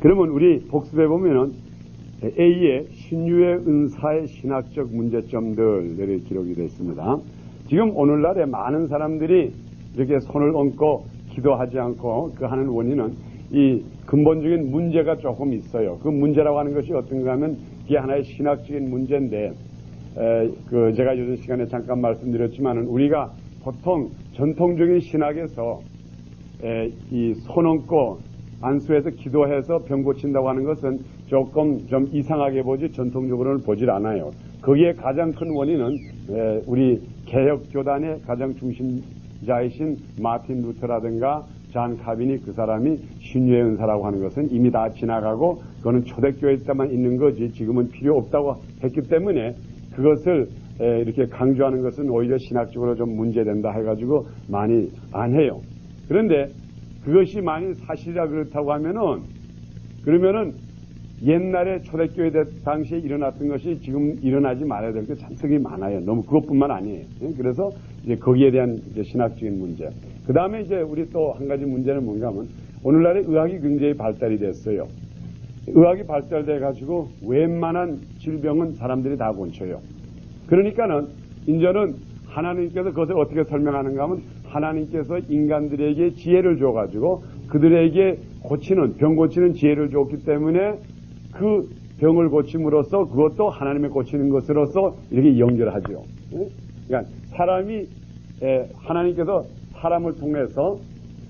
그러면 우리 복습해 보면은 A의 신유의 은사의 신학적 문제점들이 기록이 되어 있습니다. 지금 오늘날에 많은 사람들이 이렇게 손을 얹고 기도하지 않고 그 하는 원인은 이 근본적인 문제가 조금 있어요. 그 문제라고 하는 것이 어떤가 하면 이게 하나의 신학적인 문제인데, 제가 요즘 시간에 잠깐 말씀드렸지만은 우리가 보통 전통적인 신학에서 이 손 얹고 안수해서 기도해서 병 고친다고 하는 것은 조금 좀 이상하게 보지 전통적으로는 보질 않아요. 거기에 가장 큰 원인은 우리 개혁교단의 가장 중심자이신 마틴 루터라든가 잔 카빈이 그 사람이 신유의 은사라고 하는 것은 이미 다 지나가고 그거는 초대교회 때만 있는 거지 지금은 필요 없다고 했기 때문에 그것을 이렇게 강조하는 것은 오히려 신학적으로 좀 문제된다 해가지고 많이 안 해요. 그런데 그것이 만일 사실이라 그렇다고 하면은 그러면은 옛날에 초대교회 당시에 일어났던 것이 지금 일어나지 말아야 될 게 잔뜩이 많아요. 너무 그것뿐만 아니에요. 그래서 이제 거기에 대한 이제 신학적인 문제. 그 다음에 이제 우리 또 한 가지 문제는 뭔가 하면 오늘날의 의학이 굉장히 발달이 됐어요. 의학이 발달돼 가지고 웬만한 질병은 사람들이 다 고쳐요. 그러니까는 이제는 하나님께서 그것을 어떻게 설명하는가 하면 하나님께서 인간들에게 지혜를 줘가지고 그들에게 병 고치는 지혜를 줬기 때문에 그 병을 고침으로써 그것도 하나님의 고치는 것으로서 이렇게 연결하죠. 그러니까 하나님께서 사람을 통해서,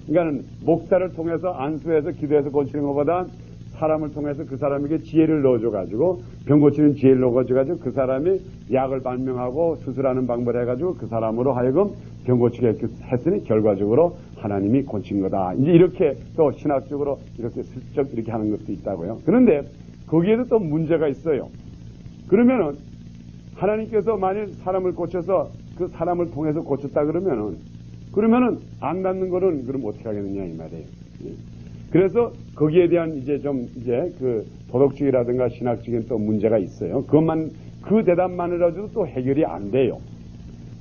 그러니까 목사를 통해서 안수해서 기도해서 고치는 것보다 사람을 통해서 그 사람에게 지혜를 넣어줘가지고 병 고치는 지혜를 넣어줘가지고 그 사람이 약을 발명하고 수술하는 방법을 해가지고 그 사람으로 하여금 병 고치게 했으니 결과적으로 하나님이 고친 거다. 이제 이렇게 또 신학적으로 이렇게 슬쩍 이렇게 하는 것도 있다고요. 그런데 거기에도 또 문제가 있어요. 그러면은 하나님께서 만일 사람을 고쳐서 그 사람을 통해서 고쳤다 그러면은 안 낫는 거는 그럼 어떻게 하겠느냐 이 말이에요. 그래서 거기에 대한 이제 그 도덕적이라든가 신학적인 또 문제가 있어요. 그 대답만으로도 또 해결이 안 돼요.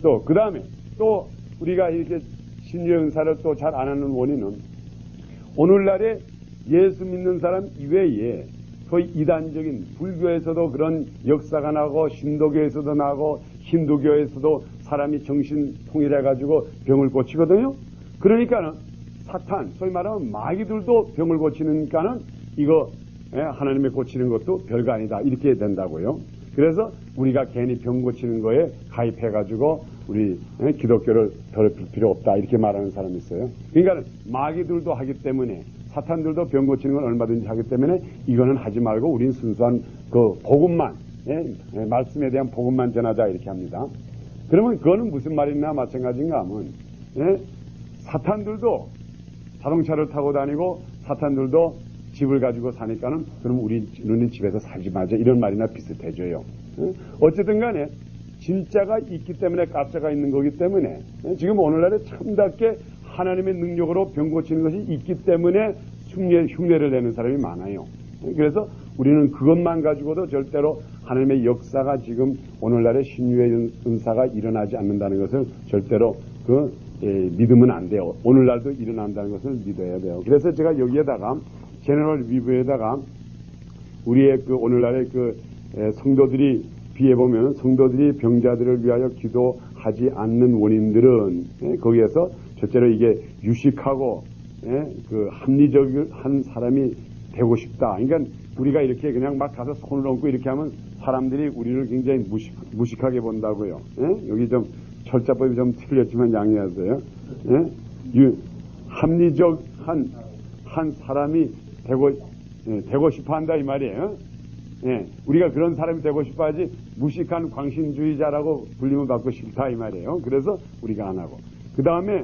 또 그 다음에 또 우리가 이렇게 신유의 은사를 또 잘 안 하는 원인은 오늘날에 예수 믿는 사람 이외에 소위 이단적인 불교에서도 그런 역사가 나고 신도교에서도 나고 힌두교에서도 사람이 정신 통일해가지고 병을 고치거든요. 그러니까는 사탄, 소위 말하면 마귀들도 병을 고치니까는 이거 하나님의 고치는 것도 별거 아니다 이렇게 된다고요. 그래서 우리가 괜히 병 고치는 거에 가입해가지고 우리 기독교를 더럽힐 필요 없다 이렇게 말하는 사람이 있어요. 그러니까 마귀들도 하기 때문에 사탄들도 병 고치는 건 얼마든지 하기 때문에 이거는 하지 말고 우린 순수한 그 복음만 말씀에 대한 복음만 전하자 이렇게 합니다. 그러면 그거는 무슨 말이나 마찬가지인가 하면 사탄들도 자동차를 타고 다니고 사탄들도 집을 가지고 사니까는 그럼 우리는 집에서 살지 말자 이런 말이나 비슷해져요. 어쨌든 간에 진짜가 있기 때문에 가짜가 있는 거기 때문에 지금 오늘날에 참답게 하나님의 능력으로 병 고치는 것이 있기 때문에 흉내를 내는 사람이 많아요. 그래서 우리는 그것만 가지고도 절대로 하나님의 역사가 지금 오늘날의 신유의 은사가 일어나지 않는다는 것을 절대로 믿으면 안 돼요. 오늘날도 일어난다는 것을 믿어야 돼요. 그래서 제가 여기에다가 제너럴 리뷰에다가 우리의 오늘날의 성도들이 비해보면 성도들이 병자들을 위하여 기도하지 않는 원인들은 거기에서 첫째로 이게 유식하고 합리적한 사람이 되고 싶다. 그러니까 우리가 이렇게 그냥 막 가서 손을 얹고 이렇게 하면 사람들이 우리를 굉장히 무식하게 본다고요. 여기 좀 철자법이 좀 틀렸지만 양해하세요. 합리적한 사람이 되고 싶어 한다 이 말이에요. 우리가 그런 사람이 되고 싶어 하지 무식한 광신주의자라고 불림을 받고 싶다 이 말이에요. 그래서 우리가 안 하고. 그 다음에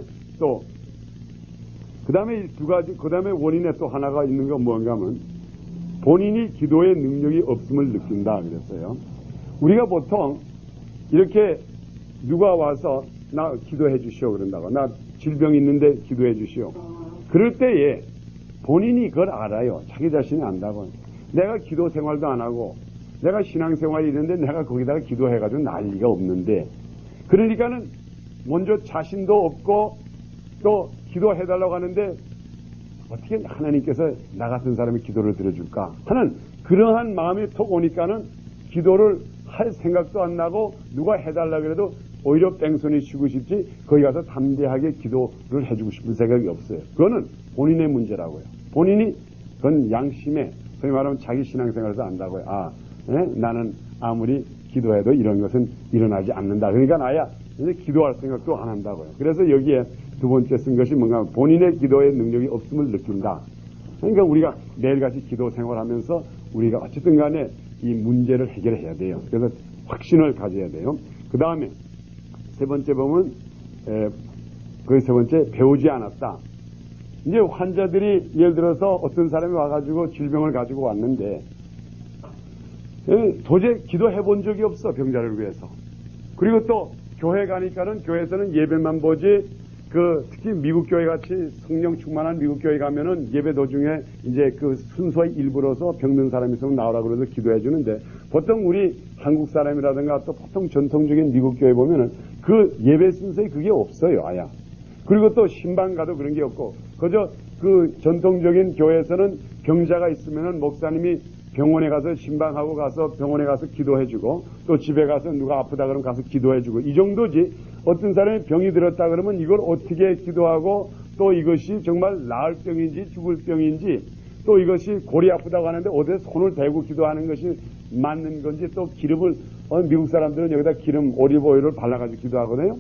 두 가지 원인에 또 하나가 있는 건 뭔가 하면 본인이 기도의 능력이 없음을 느낀다 그랬어요. 우리가 보통 이렇게 누가 와서 나 기도해 주시오 그런다고. 나 질병 있는데 기도해 주시오. 그럴 때에 본인이 그걸 알아요. 자기 자신이 안다고. 내가 기도 생활도 안 하고 내가 신앙생활이 있는데 내가 거기다가 기도해가지고 날 리가 없는데 그러니까는 먼저 자신도 없고 또 기도해달라고 하는데 어떻게 하나님께서 나 같은 사람이 기도를 들어줄까 하는 그러한 마음이 톡 오니까는 기도를 할 생각도 안 나고 누가 해달라 그래도 오히려 뺑소니 치고 싶지 거기 가서 담대하게 기도를 해주고 싶은 생각이 없어요. 그거는 본인의 문제라고요. 본인이 그건 양심에 소위 말하면 자기 신앙생활에서 안다고요. 나는 아무리 기도해도 이런 것은 일어나지 않는다. 그러니까 나야 이제 기도할 생각도 안 한다고요. 그래서 여기에 두 번째 쓴 것이 뭔가 하면 본인의 기도의 능력이 없음을 느낀다. 그러니까 우리가 매일같이 기도 생활하면서 우리가 어쨌든 간에 이 문제를 해결해야 돼요. 그래서 확신을 가져야 돼요. 그 다음에 세 번째 보면 그 세 번째 배우지 않았다. 이제 환자들이 예를 들어서 어떤 사람이 와가지고 질병을 가지고 왔는데 도저히 기도해 본 적이 없어. 병자를 위해서. 그리고 또 교회 가니까는 교회에서는 예배만 보지 특히 미국 교회 같이 성령 충만한 미국 교회 가면은 예배 도중에 이제 그 순서의 일부로서 병든 사람이 있으면 나오라 그래서 기도해 주는데 보통 우리 한국 사람이라든가 또 보통 전통적인 미국 교회 보면은 그 예배 순서에 그게 없어요. 아야. 그리고 또 신방 가도 그런 게 없고 그저 그 전통적인 교회에서는 병자가 있으면은 목사님이 병원에 가서 신방하고 가서 병원에 가서 기도해주고 또 집에 가서 누가 아프다 그러면 가서 기도해주고 이 정도지 어떤 사람이 병이 들었다 그러면 이걸 어떻게 기도하고 또 이것이 정말 나을 병인지 죽을 병인지 또 이것이 골이 아프다고 하는데 어디에 손을 대고 기도하는 것이 맞는 건지 또 기름을 미국 사람들은 여기다 기름 올리브 오일을 발라가지고 기도하거든요.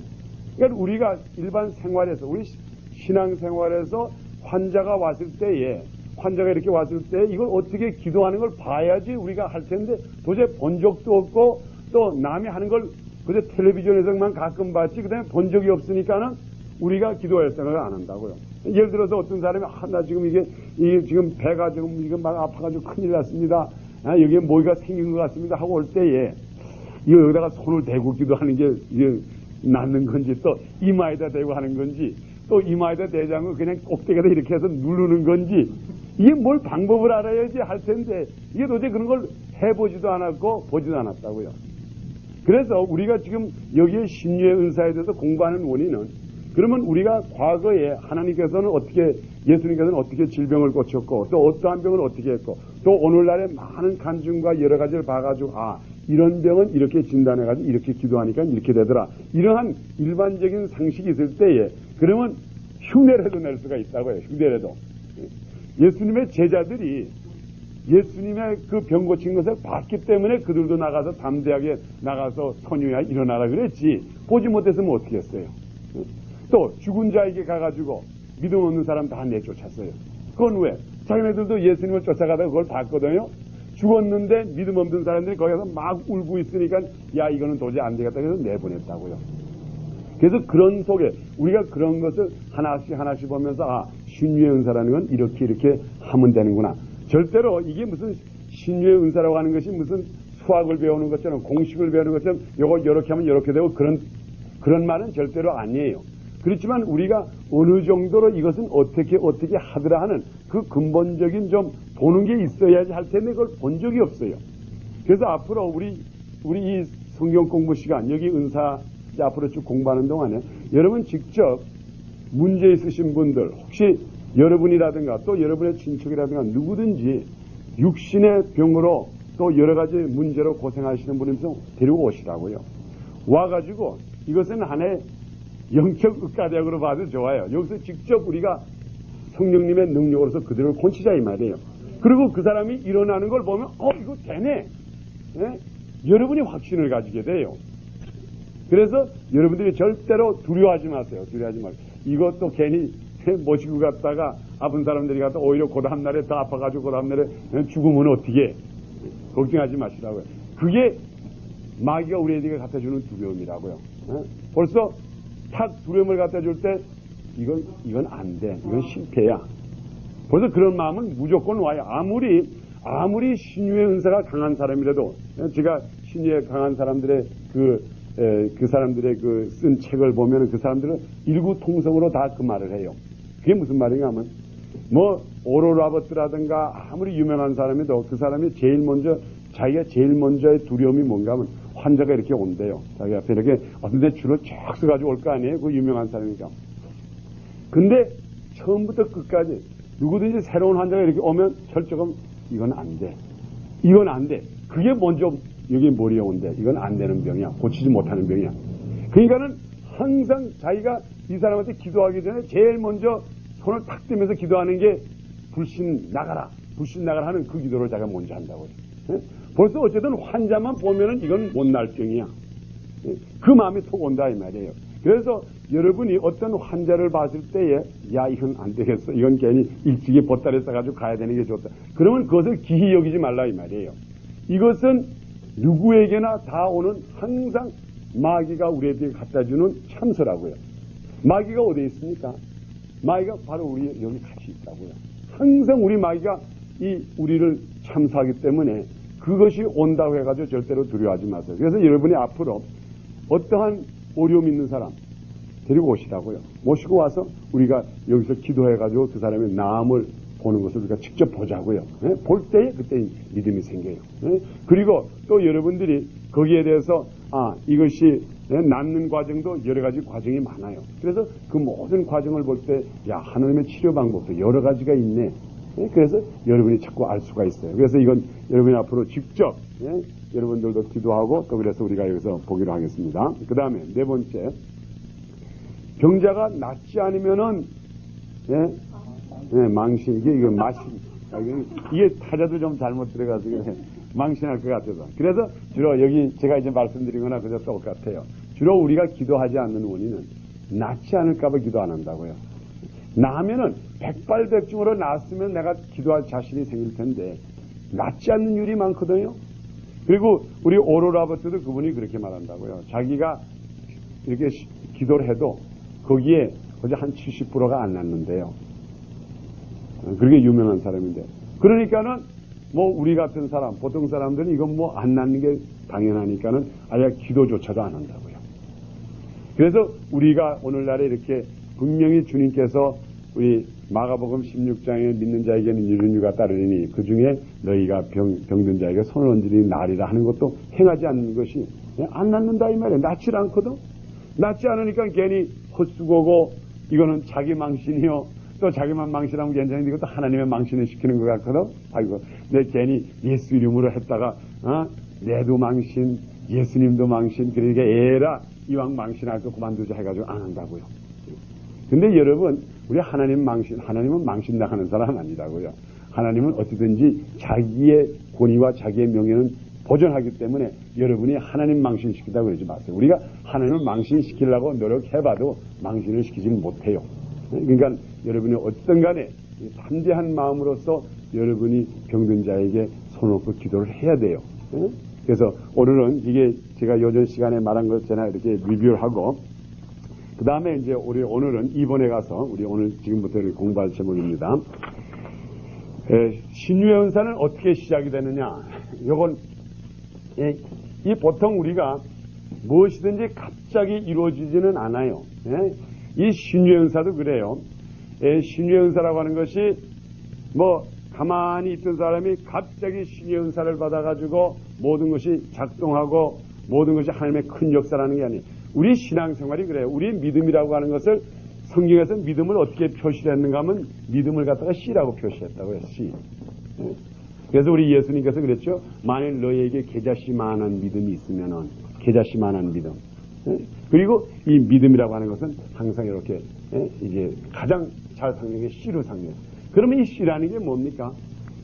그러니까 우리가 일반 생활에서 우리 신앙생활에서 환자가 왔을 때에 환자가 이렇게 왔을 때 이걸 어떻게 기도하는 걸 봐야지 우리가 할 텐데 도저히 본 적도 없고 또 남이 하는 걸 그저 텔레비전에서만 가끔 봤지 그다음에 본 적이 없으니까는 우리가 기도할 생각을 안 한다고요. 예를 들어서 어떤 사람이 나 지금 이게 지금 배가 지금 이거 막 아파가지고 큰일 났습니다. 여기에 뭐가 생긴 것 같습니다 하고 올 때에 이거 여기다가 손을 대고 기도하는 게 이게 낫는 건지 또 이마에다 대고 하는 건지 또 이마에다 대지 않고 그냥 꼭대기에다 이렇게 해서 누르는 건지 이게 뭘 방법을 알아야지 할 텐데 이게 도대체 그런 걸 해보지도 않았고 보지도 않았다고요. 그래서 우리가 지금 여기에 신유의 은사에 대해서 공부하는 원인은 그러면 우리가 과거에 하나님께서는 어떻게 예수님께서는 어떻게 질병을 고쳤고 또 어떠한 병을 어떻게 했고 또 오늘날의 많은 간증과 여러 가지를 봐가지고 이런 병은 이렇게 진단해가지고 이렇게 기도하니까 이렇게 되더라. 이러한 일반적인 상식이 있을 때에 그러면 흉내라도 낼 수가 있다고요. 흉내라도. 예수님의 제자들이 예수님의 그 병 고친 것을 봤기 때문에 그들도 나가서 담대하게 나가서 선유야 일어나라 그랬지. 보지 못했으면 어떻게 했어요. 또 죽은 자에게 가가지고 믿음 없는 사람 다 내쫓았어요. 그건 왜? 자기네들도 예수님을 쫓아가다가 그걸 봤거든요. 죽었는데 믿음 없는 사람들이 거기서 막 울고 있으니까 야 이거는 도저히 안 되겠다 그래서 내보냈다고요. 그래서 그런 속에 우리가 그런 것을 하나씩 보면서 신유의 은사라는 건 이렇게 하면 되는구나. 절대로 이게 무슨 신유의 은사라고 하는 것이 무슨 수학을 배우는 것처럼 공식을 배우는 것처럼 요걸 이렇게 하면 이렇게 되고 그런 말은 절대로 아니에요. 그렇지만 우리가 어느 정도로 이것은 어떻게 하더라 하는 그 근본적인 좀 보는 게 있어야지 할 텐데 그걸 본 적이 없어요. 그래서 앞으로 우리 이 성경 공부 시간 여기 은사 앞으로 쭉 공부하는 동안에 여러분 직접 문제 있으신 분들 혹시 여러분이라든가 또 여러분의 친척이라든가 누구든지 육신의 병으로 또 여러 가지 문제로 고생하시는 분을 좀 데리고 오시라고요. 와가지고 이것은 하나의 영적 의과대학으로 봐도 좋아요. 여기서 직접 우리가 성령님의 능력으로서 그들을 고치자 이 말이에요. 그리고 그 사람이 일어나는 걸 보면 이거 되네. 예? 여러분이 확신을 가지게 돼요. 그래서 여러분들이 절대로 두려워하지 마세요. 두려워하지 마세요. 이것도 괜히 모시고 갔다가 아픈 사람들이 갔다 오히려 그 다음날에 더 아파가지고 그 다음날에 죽으면 어떻게 걱정하지 마시라고요. 그게 마귀가 우리에게 갖다주는 두려움이라고요. 벌써 탁 두려움을 갖다줄 때 이건 안 돼. 이건 실패야. 벌써 그런 마음은 무조건 와요. 아무리 신유의 은사가 강한 사람이라도 제가 신유의 강한 사람들의 그 사람들의 쓴 책을 보면 그 사람들은 일구통성으로 다 그 말을 해요. 그게 무슨 말인가 하면 오럴 라버트라든가 아무리 유명한 사람이도 그 사람이 자기가 제일 먼저의 두려움이 뭔가 하면 환자가 이렇게 온대요. 자기 앞에 이렇게 어떤 데 줄을 쫙 서가지고 올 거 아니에요. 그 유명한 사람이니까. 근데 처음부터 끝까지 누구든지 새로운 환자가 이렇게 오면 철저하면 이건 안 돼. 이건 안 돼. 그게 먼저 여기 머리에 온대. 이건 안 되는 병이야. 고치지 못하는 병이야. 그러니까는 항상 자기가 이 사람한테 기도하기 전에 제일 먼저 손을 탁 뜨면서 기도하는 게 불신 나가라. 불신 나가라 하는 그 기도를 자기가 먼저 한다고요. 벌써 어쨌든 환자만 보면은 이건 못날 병이야. 그 마음이 톡 온다 이 말이에요. 그래서 여러분이 어떤 환자를 봤을 때에 야 이건 안 되겠어. 이건 괜히 일찍이 보따리 싸가지고 가야 되는 게 좋다. 그러면 그것을 기히 여기지 말라 이 말이에요. 이것은 누구에게나 다 오는 항상 마귀가 우리에게 갖다주는 참소라고요. 마귀가 어디에 있습니까? 마귀가 바로 우리 여기 같이 있다고요. 항상 우리 마귀가 우리를 참소하기 때문에 그것이 온다고 해가지고 절대로 두려워하지 마세요. 그래서 여러분이 앞으로 어떠한 어려움 있는 사람 데리고 오시라고요. 모시고 와서 우리가 여기서 기도해가지고 그 사람의 나음을 보는 것을 우리가 직접 보자고요. 볼 때에 그때 믿음이 생겨요. 그리고 또 여러분들이 거기에 대해서 이것이 낫는 과정도 여러 가지 과정이 많아요. 그래서 그 모든 과정을 볼 때 하나님의 치료 방법도 여러 가지가 있네. 그래서 여러분이 자꾸 알 수가 있어요. 그래서 이건 여러분이 앞으로 직접 여러분들도 기도하고 또 그래서 우리가 여기서 보기로 하겠습니다. 그 다음에 네 번째, 병자가 낫지 않으면은 망신, 이게 타자도 좀 잘못 들어가지고 망신할 것 같아서. 그래서 주로 여기 제가 이제 말씀드린 거나 그저 똑같아요. 주로 우리가 기도하지 않는 원인은 낫지 않을까봐 기도 안 한다고요. 나면은 백발백중으로 낫으면 내가 기도할 자신이 생길 텐데 낫지 않는 일이 많거든요. 그리고 우리 오럴 아버트도 그분이 그렇게 말한다고요. 자기가 이렇게 기도를 해도 거기에 거의 한 70%가 안 낫는데요. 그렇게 유명한 사람인데. 그러니까는 우리 같은 사람, 보통 사람들은 이건 안 낫는 게 당연하니까는 아예 기도조차도 안 한다고요. 그래서 우리가 오늘날에 이렇게 분명히 주님께서 우리 마가복음 16장에 믿는 자에게는 이런 유가 따르리니 그 중에 너희가 병든 자에게 손을 얹으니 나리라 하는 것도 행하지 않는 것이 안 낫는다 이 말이에요. 낫지 않거든. 낫지 않으니까 괜히 헛수고고 이거는 자기 망신이요. 또 자기만 망신하면 괜찮은데 이것도 하나님의 망신을 시키는 것 같거든. 아이고 내 괜히 예수 이름으로 했다가 내도 망신 예수님도 망신 그러니까 에라 이왕 망신할 거 그만두자 해가지고 안 한다고요. 근데 여러분 우리 하나님은 망신 나가는 사람 아니라고요. 하나님은 어찌든지 자기의 권위와 자기의 명예는 보존하기 때문에 여러분이 하나님 망신시키다고 그러지 마세요. 우리가 하나님을 망신시키려고 노력해봐도 망신을 시키지 못해요. 그러니까 여러분이 어떤 간에 담대한 마음으로서 여러분이 병든 자에게 손을 얹고 기도를 해야 돼요. 그래서 오늘은 이게 제가 요전 시간에 말한 것처럼 이렇게 리뷰를 하고 그 다음에 이제 오늘은 이번에 가서 우리 오늘 지금부터 공부할 제목입니다. 신유의 은사는 어떻게 시작이 되느냐. 요건 이 보통 우리가 무엇이든지 갑자기 이루어지지는 않아요. 이 신유의 은사도 그래요. 신유의 은사라고 하는 것이 가만히 있던 사람이 갑자기 신유의 은사를 받아가지고 모든 것이 작동하고 모든 것이 하나님의 큰 역사라는 게 아니에요. 우리 신앙생활이 그래요. 우리 믿음이라고 하는 것을 성경에서 믿음을 어떻게 표시했는가 하면 믿음을 갖다가 씨라고 표시했다고요. 씨. 그래서 우리 예수님께서 그랬죠. 만일 너희에게 겨자씨만한 믿음이 있으면은 겨자씨만한 믿음. 그리고 이 믿음이라고 하는 것은 항상 이렇게 이게 가장 잘 상징한 게 씨로 상징해요. 그러면 이 씨라는 게 뭡니까?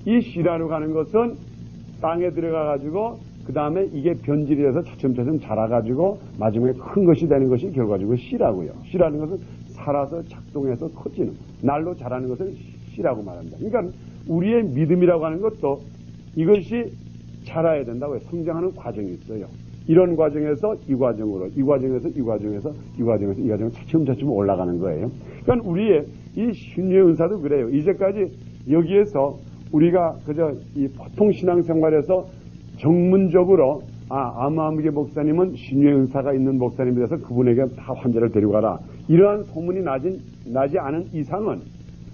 이 씨라고 하는 것은 땅에 들어가가지고 그 다음에 이게 변질이 돼서 차츰차츰 자라가지고 마지막에 큰 것이 되는 것이 결과적으로 씨라고요. 씨라는 것은 살아서 작동해서 커지는 날로 자라는 것을 씨라고 말합니다. 그러니까 우리의 믿음이라고 하는 것도 이것이 자라야 된다고 해요. 성장하는 과정이 있어요. 이런 과정에서 이 과정으로 이 과정에서 이 과정에서 이 과정에서 이 과정으로 차츰차츰 올라가는 거예요. 그러니까 우리의 이 신유의 은사도 그래요. 이제까지 여기에서 우리가 그저 이 보통 신앙생활에서 정문적으로 아무아무개 목사님은 신유의 은사가 있는 목사님이라서 그분에게 다 환자를 데려가라. 이러한 소문이 나지 않은 이상은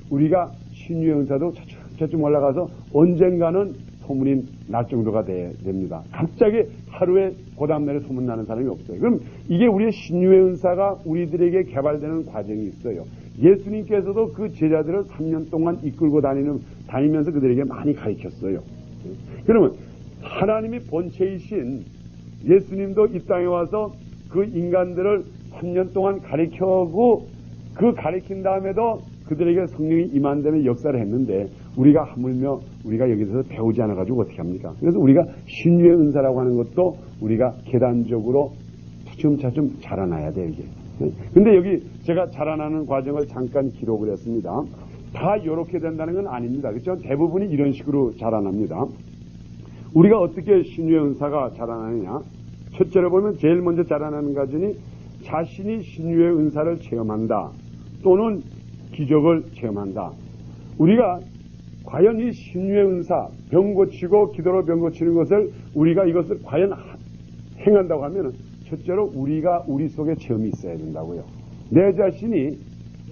우리가 신유의 은사도 차츰 올라가서 언젠가는 소문이 날 정도가 됩니다. 갑자기 하루에 그 다음날에 소문나는 사람이 없어요. 그럼 이게 우리의 신유의 은사가 우리들에게 개발되는 과정이 있어요. 예수님께서도 그 제자들을 3년 동안 이끌고 다니면서 그들에게 많이 가르쳤어요. 그러면 하나님이 본체이신 예수님도 이 땅에 와서 그 인간들을 3년 동안 가르쳐고 그 가르친 다음에도 그들에게 성령이 임한다면 역사를 했는데 우리가 하물며 우리가 여기서 배우지 않아가지고 어떻게 합니까? 그래서 우리가 신유의 은사라고 하는 것도 우리가 계단적으로 차츰차츰 자라나야 돼요, 이게. 근데 여기 제가 자라나는 과정을 잠깐 기록을 했습니다. 다 이렇게 된다는 건 아닙니다. 그렇죠? 대부분이 이런 식으로 자라납니다. 우리가 어떻게 신유의 은사가 자라나느냐? 첫째로 보면 제일 먼저 자라나는 과정이 자신이 신유의 은사를 체험한다. 또는 기적을 체험한다. 우리가 과연 이 신유의 은사, 병 고치고 기도로 병 고치는 것을 우리가 이것을 과연 행한다고 하면 첫째로 우리가 우리 속에 체험이 있어야 된다고요. 내 자신이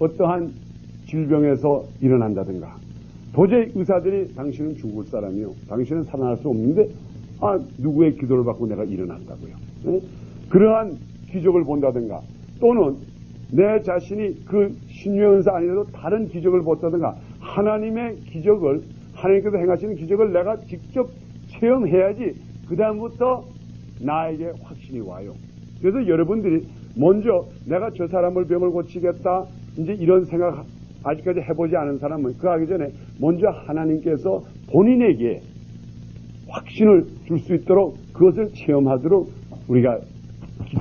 어떠한 질병에서 일어난다든가 도저히 의사들이 당신은 죽을 사람이요. 당신은 살아날 수 없는데 누구의 기도를 받고 내가 일어난다고요. 네? 그러한 기적을 본다든가 또는 내 자신이 그 신유의 은사 아니라도 다른 기적을 본다든가 하나님의 기적을 하나님께서 행하시는 기적을 내가 직접 체험해야지 그 다음부터 나에게 확신이 와요. 그래서 여러분들이 먼저 내가 저 사람을 병을 고치겠다 이제 이런 생각 아직까지 해보지 않은 사람은 그 하기 전에 먼저 하나님께서 본인에게 확신을 줄 수 있도록 그것을 체험하도록 우리가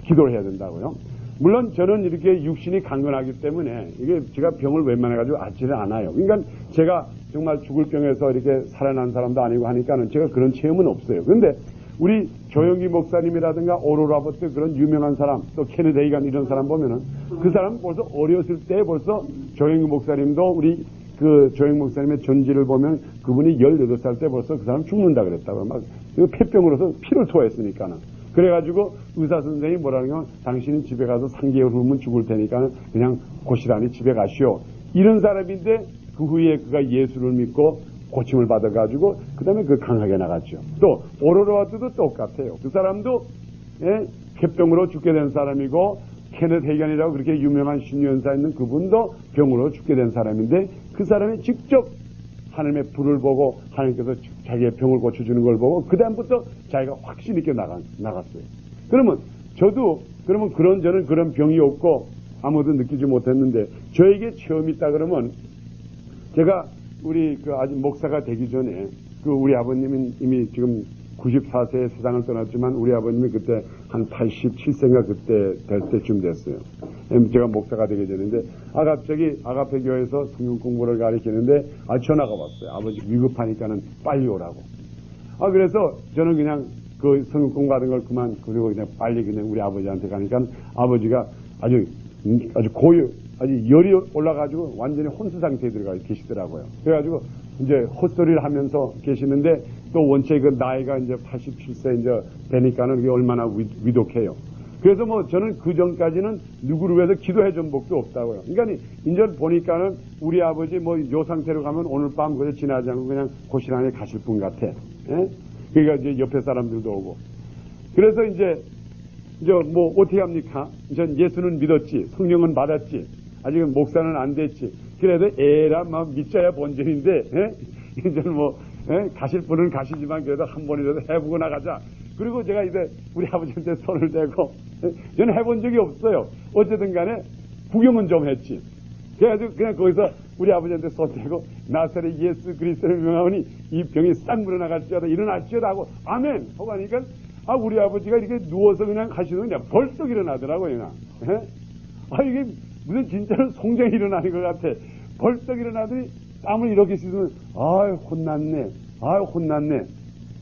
기도를 해야 된다고요. 물론 저는 이렇게 육신이 강건하기 때문에 이게 제가 병을 웬만해가지고 앓지를 않아요. 그러니까 제가 정말 죽을 병에서 이렇게 살아난 사람도 아니고 하니까는 제가 그런 체험은 없어요. 그런데 우리 조영기 목사님이라든가 오로라 버트 그런 유명한 사람 또 케네디 헤이간 이런 사람 보면은 그 사람 벌써 어렸을 때 벌써 조영기 목사님도 우리 그 조영기 목사님의 전지를 보면 그분이 18살 때 벌써 그 사람 죽는다 그랬다고 막 폐병으로서 피를 토했으니까는 그래가지고 의사 선생님이 뭐라는 건 당신은 집에 가서 3개월 후면 죽을 테니까 그냥 고시라니 집에 가시오. 이런 사람인데 그 후에 그가 예수를 믿고 고침을 받아가지고 그 다음에 그 강하게 나갔죠. 또 오로라와트도 똑같아요. 그 사람도 폐병으로 죽게 된 사람이고 케네디 헤이간이라고 그렇게 유명한 신유연사 있는 그분도 병으로 죽게 된 사람인데 그 사람이 직접 하나님의 불을 보고 하나님께서 자기의 병을 고쳐주는 걸 보고 그 다음부터 자기가 확신 있게 나갔어요. 그러면 저도 그러면 저는 그런 병이 없고 아무도 느끼지 못했는데 저에게 체험이 있다 그러면 제가 우리 아직 목사가 되기 전에 우리 아버님은 이미 지금 94세에 세상을 떠났지만 우리 아버님이 그때 한 87세인가 그때 될 때쯤 됐어요. 제가 목사가 되게 되는데 갑자기 아가페 교회에서 성경 공부를 가르치는데 전화가 왔어요. 아버지 위급하니까는 빨리 오라고. 그래서 저는 그냥 그 성경 공부하는 걸 그만 그리고 그냥 빨리 그냥 우리 아버지한테 가니까 아버지가 아주 열이 올라가지고 완전히 혼수 상태에 들어가 계시더라고요. 그래가지고 이제 헛소리를 하면서 계시는데 또 원체 그 나이가 이제 87세 이제 되니까는 그게 얼마나 위독해요. 그래서 저는 그 전까지는 누구를 위해서 기도해 준 적도 없다고요. 그러니까 이제 보니까는 우리 아버지 요 상태로 가면 오늘 밤 그저 지나지 않고 그냥 고시란에 가실 분 같아. 예? 그러니까 이제 옆에 사람들도 오고. 그래서 이제 어떻게 합니까? 전 예수는 믿었지, 성령은 받았지, 아직은 목사는 안 됐지. 그래도 에라 믿자야 본전인데, 이제는 가실 분은 가시지만 그래도 한 번이라도 해보고 나가자. 그리고 제가 이제 우리 아버지한테 손을 대고, 저는 해본 적이 없어요. 어쨌든 간에 구경은 좀 했지. 그래가지고 그냥 거기서 우리 아버지한테 손 대고, 나사렛 예수 그리스도를 명하오니 이 병이 싹 물어나갈지어다 일어날지어다 하고, 아멘! 하고 하니까, 우리 아버지가 이렇게 누워서 그냥 하시는 그냥 벌떡 일어나더라고요, 그냥. 이게 무슨 진짜로 송정이 일어나는 것 같아. 벌떡 일어나더니 땀을 이렇게 씻으면, 혼났네. 혼났네.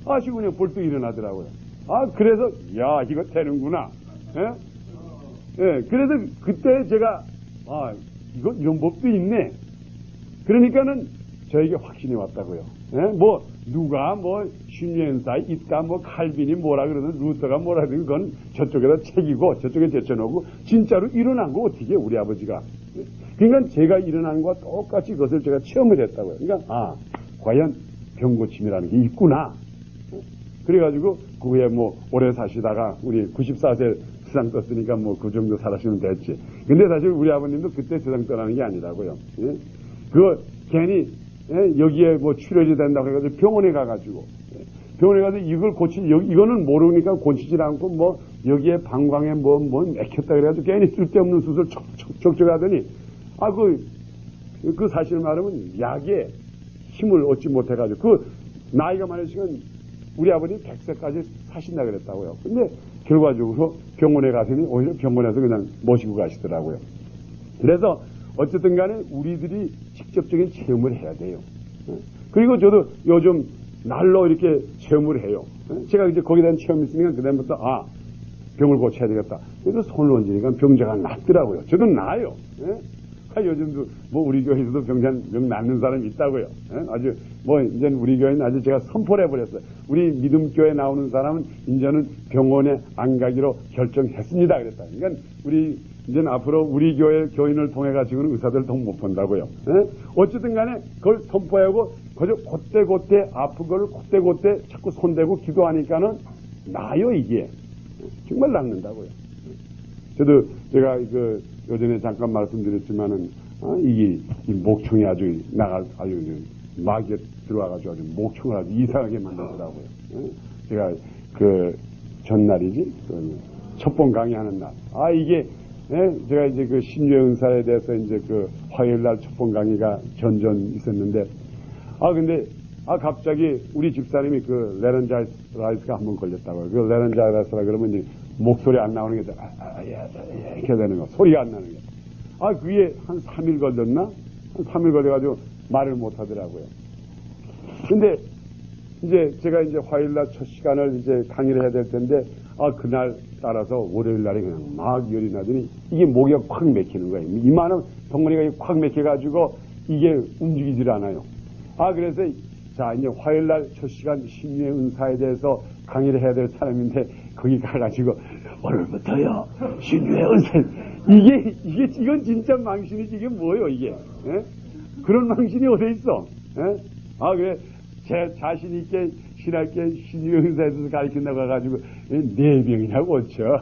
하시고 그냥 벌떡 일어나더라고요. 그래서, 야, 이거 되는구나. 그래서 그때 제가, 이런 법도 있네. 그러니까는 저에게 확신이 왔다고요. 누가 신유연사에 있다, 칼빈이 뭐라 그러든 루터가 뭐라 그러든 그건 저쪽에다 책이고 저쪽에 제쳐놓고 진짜로 일어난 거 어떻게 우리 아버지가. 그러니까 제가 일어난 것과 똑같이 그것을 제가 체험을 했다고요. 그러니까, 과연 병고침이라는 게 있구나. 그래가지고, 그 후에 오래 사시다가, 우리 94세 세상 떴으니까 뭐 그 정도 살았으면 됐지. 근데 사실 우리 아버님도 그때 세상 떠나는 게 아니라고요. 예? 그거 괜히 예? 여기에 뭐 출혈이 된다고 해가지고 병원에 가가지고 예? 병원에 가서 이걸 이거는 모르니까 고치질 않고 뭐 여기에 방광에 뭐 맥혔다 그래가지고 괜히 쓸데없는 수술 척척 하더니 그 사실 말하면 약에 힘을 얻지 못해가지고 그 나이가 많으시면 우리 아버님 100세까지 사신다 그랬다고요. 근데 결과적으로 병원에 가서니 오히려 병원에서 그냥 모시고 가시더라고요. 그래서 어쨌든 간에 우리들이 직접적인 체험을 해야 돼요. 그리고 저도 요즘 날로 이렇게 체험을 해요. 제가 이제 거기에 대한 체험이 있으니까 그다음부터 병을 고쳐야 되겠다. 그래서 손을 얹으니까 병자가 낫더라고요. 저도 나아요. 요즘도 뭐 우리 교회에서도 병 낫는 사람이 있다고요. 아주 뭐 이제 우리 교회는 아주 제가 선포를 해버렸어요. 우리 믿음교회 나오는 사람은 이제는 병원에 안 가기로 결정했습니다. 그랬다. 그러니까 우리 이제는 앞으로 우리 교회 교인을 통해 가지고는 의사들 돈 못 번다고요. 어쨌든 간에 그걸 선포하고 그저 그때 아픈 걸 그때 자꾸 손대고 기도하니까는 나아요 이게. 정말 낫는다고요. 저도 제가 요전에 잠깐 말씀드렸지만은 이 목청이 아주 마귀에 들어와가지고 아주 목청을 아주 이상하게 만들더라고요. 제가 전날이지 첫 번 강의하는 날. 이게 제가 이제 그 신유의 은사에 대해서 이제 화요일 날 첫 번 강의가 전전 있었는데 근데 갑자기 우리 집사님이 레런자이스가 한번 걸렸다고요. 레런자이스라 그러면 이제 목소리 안 나오는 게 이렇게 되는 거. 소리가 안 나는 게. 그게 한 3일 걸렸나? 한 3일 걸려가지고 말을 못 하더라고요. 근데 이제 제가 이제 화요일 날 첫 시간을 이제 강의를 해야 될 텐데 그날 따라서 월요일 날에 그냥 막 열이 나더니 이게 목이 콱 맥히는 거예요. 이만한 덩어리가 콱 맥혀가지고 이게 움직이질 않아요. 그래서 자, 이제 화요일 날 첫 시간 신유의 은사에 대해서 강의를 해야 될 사람인데, 거기 가가지고, 오늘부터요, 신유의 은사, 이건 진짜 망신이지, 이게 뭐예요, 이게? 에? 그런 망신이 어디 있어? 에? 그래, 제 자신있게, 신학계 신유의 은사에서 가르친다고 해가지고, 네 병이나 고쳐.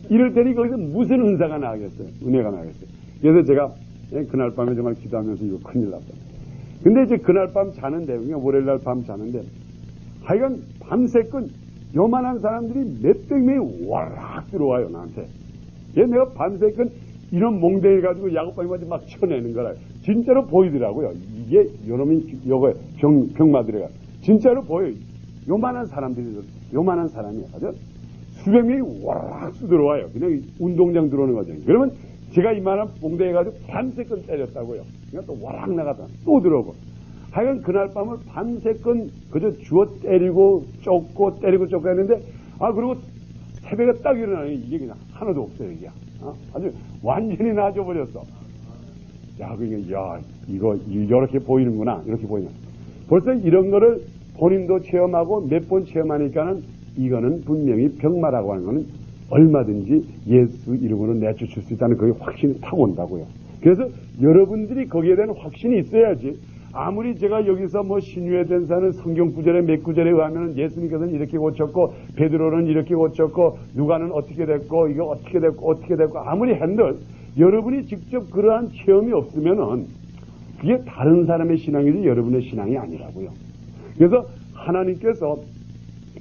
이럴 때니 거기서 무슨 은사가 나가겠어요? 은혜가 나가겠어요? 그래서 제가, 그날 밤에 정말 기도하면서 이거 큰일 났어요. 근데 이제 그날 밤 자는데, 그러니까 월요일날 밤 자는데, 하여간 밤새끈 요만한 사람들이 몇백 명이 와락 들어와요, 나한테. 내가 밤새끈 이런 몽댕이를 가지고 야곱방이 막 쳐내는 거라. 진짜로 보이더라고요. 이게 요놈이, 병마들이가. 진짜로 보여요. 요만한 사람들이, 요만한 사람이에요. 아주 수백 명이 와락 들어와요. 그냥 운동장 들어오는 거죠. 그러면 제가 이만한 몽댕이 가지고 밤새끈 때렸다고요. 그러니까 또 와락 나가다 또 들어오고. 하여간 그날 밤을 밤새끈 그저 주워 때리고 쫓고 했는데, 그리고 새벽에 딱 일어나니 이게 그냥 하나도 없어요, 이게. 아주 완전히 나아져버렸어. 이거, 이렇게 보이는구나. 이렇게 보이냐. 벌써 이런 거를 본인도 체험하고 몇 번 체험하니까는 이거는 분명히 병마라고 하는 거는 얼마든지 예수 이름으로 내쫓을 수 있다는 그게 확신이 타고 온다고요. 그래서 여러분들이 거기에 대한 확신이 있어야지. 아무리 제가 여기서 뭐 신유에 된 사는 성경 구절에 몇 구절에 의하면 예수님께서는 이렇게 고쳤고 베드로는 이렇게 고쳤고 누가는 어떻게 됐고 이거 어떻게 됐고 아무리 한들 여러분이 직접 그러한 체험이 없으면은 그게 다른 사람의 신앙이지 여러분의 신앙이 아니라고요. 그래서 하나님께서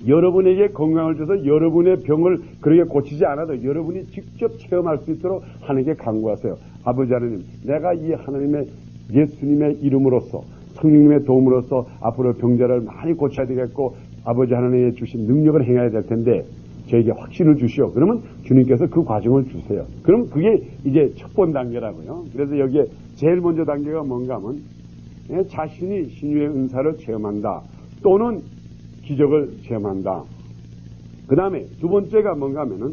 여러분에게 건강을 줘서 여러분의 병을 그렇게 고치지 않아도 여러분이 직접 체험할 수 있도록 하나님께 간구하세요. 아버지 하나님, 내가 이 하나님의 예수님의 이름으로써 성령님의 도움으로써 앞으로 병자를 많이 고쳐야 되겠고 아버지 하나님의 주신 능력을 행해야 될 텐데 저에게 확신을 주시오. 그러면 주님께서 그 과정을 주세요. 그럼 그게 이제 첫 번 단계라고요. 그래서 여기에 제일 먼저 단계가 뭔가 하면 자신이 신유의 은사를 체험한다. 또는 기적을 체험한다. 그 다음에 두 번째가 뭔가 하면은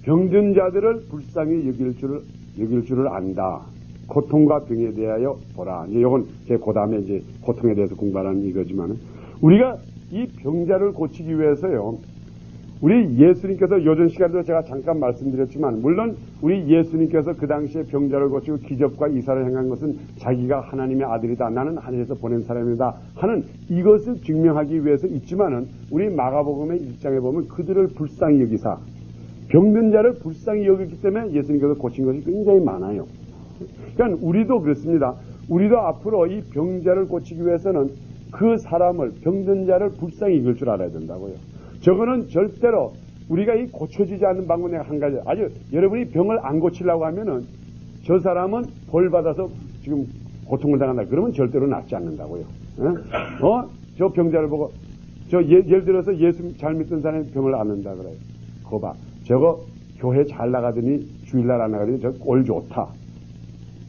병든 자들을 불쌍히 여길 줄을 안다. 고통과 병에 대하여 보라. 이제 요건 제 그 다음에 이제 고통에 대해서 공부하는 이거지만은 우리가 이 병자를 고치기 위해서요. 우리 예수님께서 요전 시간에도 제가 잠깐 말씀드렸지만 물론 우리 예수님께서 그 당시에 병자를 고치고 기적과 이사를 행한 것은 자기가 하나님의 아들이다. 나는 하늘에서 보낸 사람이다. 하는 이것을 증명하기 위해서 있지만은 우리 마가복음의 1장에 보면 그들을 불쌍히 여기사 병든 자를 불쌍히 여겼기 때문에 예수님께서 고친 것이 굉장히 많아요. 그러니까 우리도 그렇습니다. 우리도 앞으로 이 병자를 고치기 위해서는 그 사람을, 병든 자를 불쌍히 여길 줄 알아야 된다고요. 저거는 절대로 우리가 이 고쳐지지 않는 방법 내가 한 가지, 아주 여러분이 병을 안 고치려고 하면은 저 사람은 벌 받아서 지금 고통을 당한다. 그러면 절대로 낫지 않는다고요. 저 병자를 보고 예를 들어서 예수 잘 믿던 사람이 병을 앓는다 그래요. 그거 봐. 저거 교회 잘 나가더니 주일날 안 나가더니 저 꼴 좋다.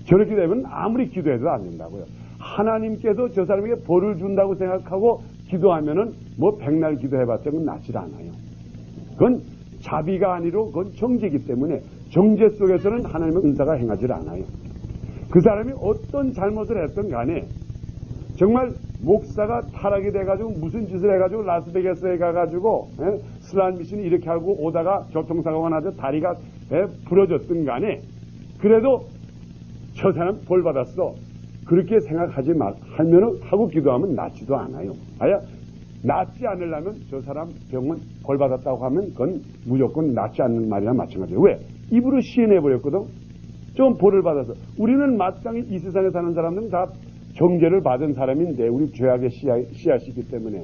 저렇게 되면 아무리 기도해도 안 된다고요. 하나님께서 저 사람에게 벌을 준다고 생각하고 기도하면은 뭐 백날 기도해봤자 그건 낫질 않아요. 그건 자비가 아니로 그건 정죄이기 때문에 정죄 속에서는 하나님의 은사가 행하지 않아요. 그 사람이 어떤 잘못을 했든 간에 정말 목사가 타락이 돼가지고 무슨 짓을 해가지고 라스베가스에 가가지고 슬란 미신이 이렇게 하고 오다가 교통사고가 나서 다리가 부러졌든 간에 그래도 저 사람 벌 받았어. 그렇게 생각하지 하면은 하고 기도하면 낫지도 않아요. 아야 낫지 않으려면 저 사람 병은 벌 받았다고 하면 그건 무조건 낫지 않는 말이랑 마찬가지예요. 왜? 입으로 시인해버렸거든. 좀 벌을 받아서 우리는 마땅히 이 세상에 사는 사람들은 다 정죄를 받은 사람인데 우리 죄악의 씨앗이기 때문에.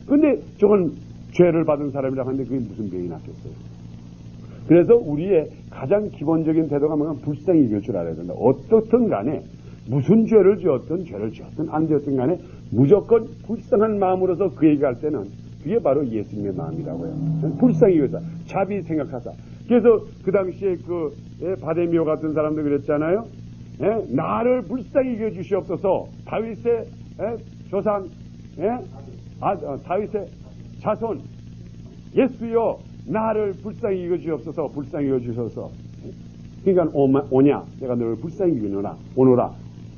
근데 저건 죄를 받은 사람이라고 하는데 그게 무슨 병이 났겠어요. 그래서 우리의 가장 기본적인 태도가 뭐냐면 불쌍히 여길 줄 알아야 된다. 어떻든 간에 무슨 죄를 지었든 안 지었든 간에 무조건 불쌍한 마음으로서 그에게 갈 때는 그게 바로 예수님의 마음이라고요. 불쌍히 여기서 자비 생각하사. 그래서 그 당시에 그 바데미오 같은 사람도 그랬잖아요. 나를 불쌍히 여겨 주시옵소서. 다윗의 조상, 다윗의 자손 예수여 나를 불쌍히 여겨 주시옵소서. 불쌍히 여겨 주셔서. 그러니까 오냐 내가 너를 불쌍히 여기노라 오노라.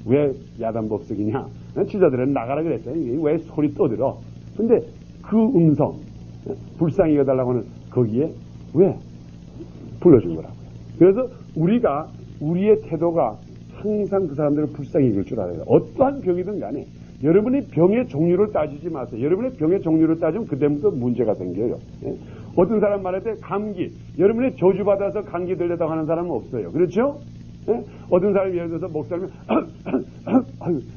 왜 야단법석이냐? 지자들은 나가라 그랬어요. 왜 소리 떠들어? 근데 그 음성 불쌍히 여달라고 하는 거기에 왜 불러준 거라고요. 그래서 우리가 우리의 태도가 항상 그 사람들을 불쌍히 여길 줄 알아야 돼요. 어떠한 병이든 간에 여러분이 병의 종류를 따지지 마세요. 여러분의 병의 종류를 따지면 그때부터 문제가 생겨요. 어떤 사람 말할 때 감기, 여러분이 저주받아서 감기 들렸다고 하는 사람은 없어요. 그렇죠? 어떤 사람이 예를 들어서 목사님이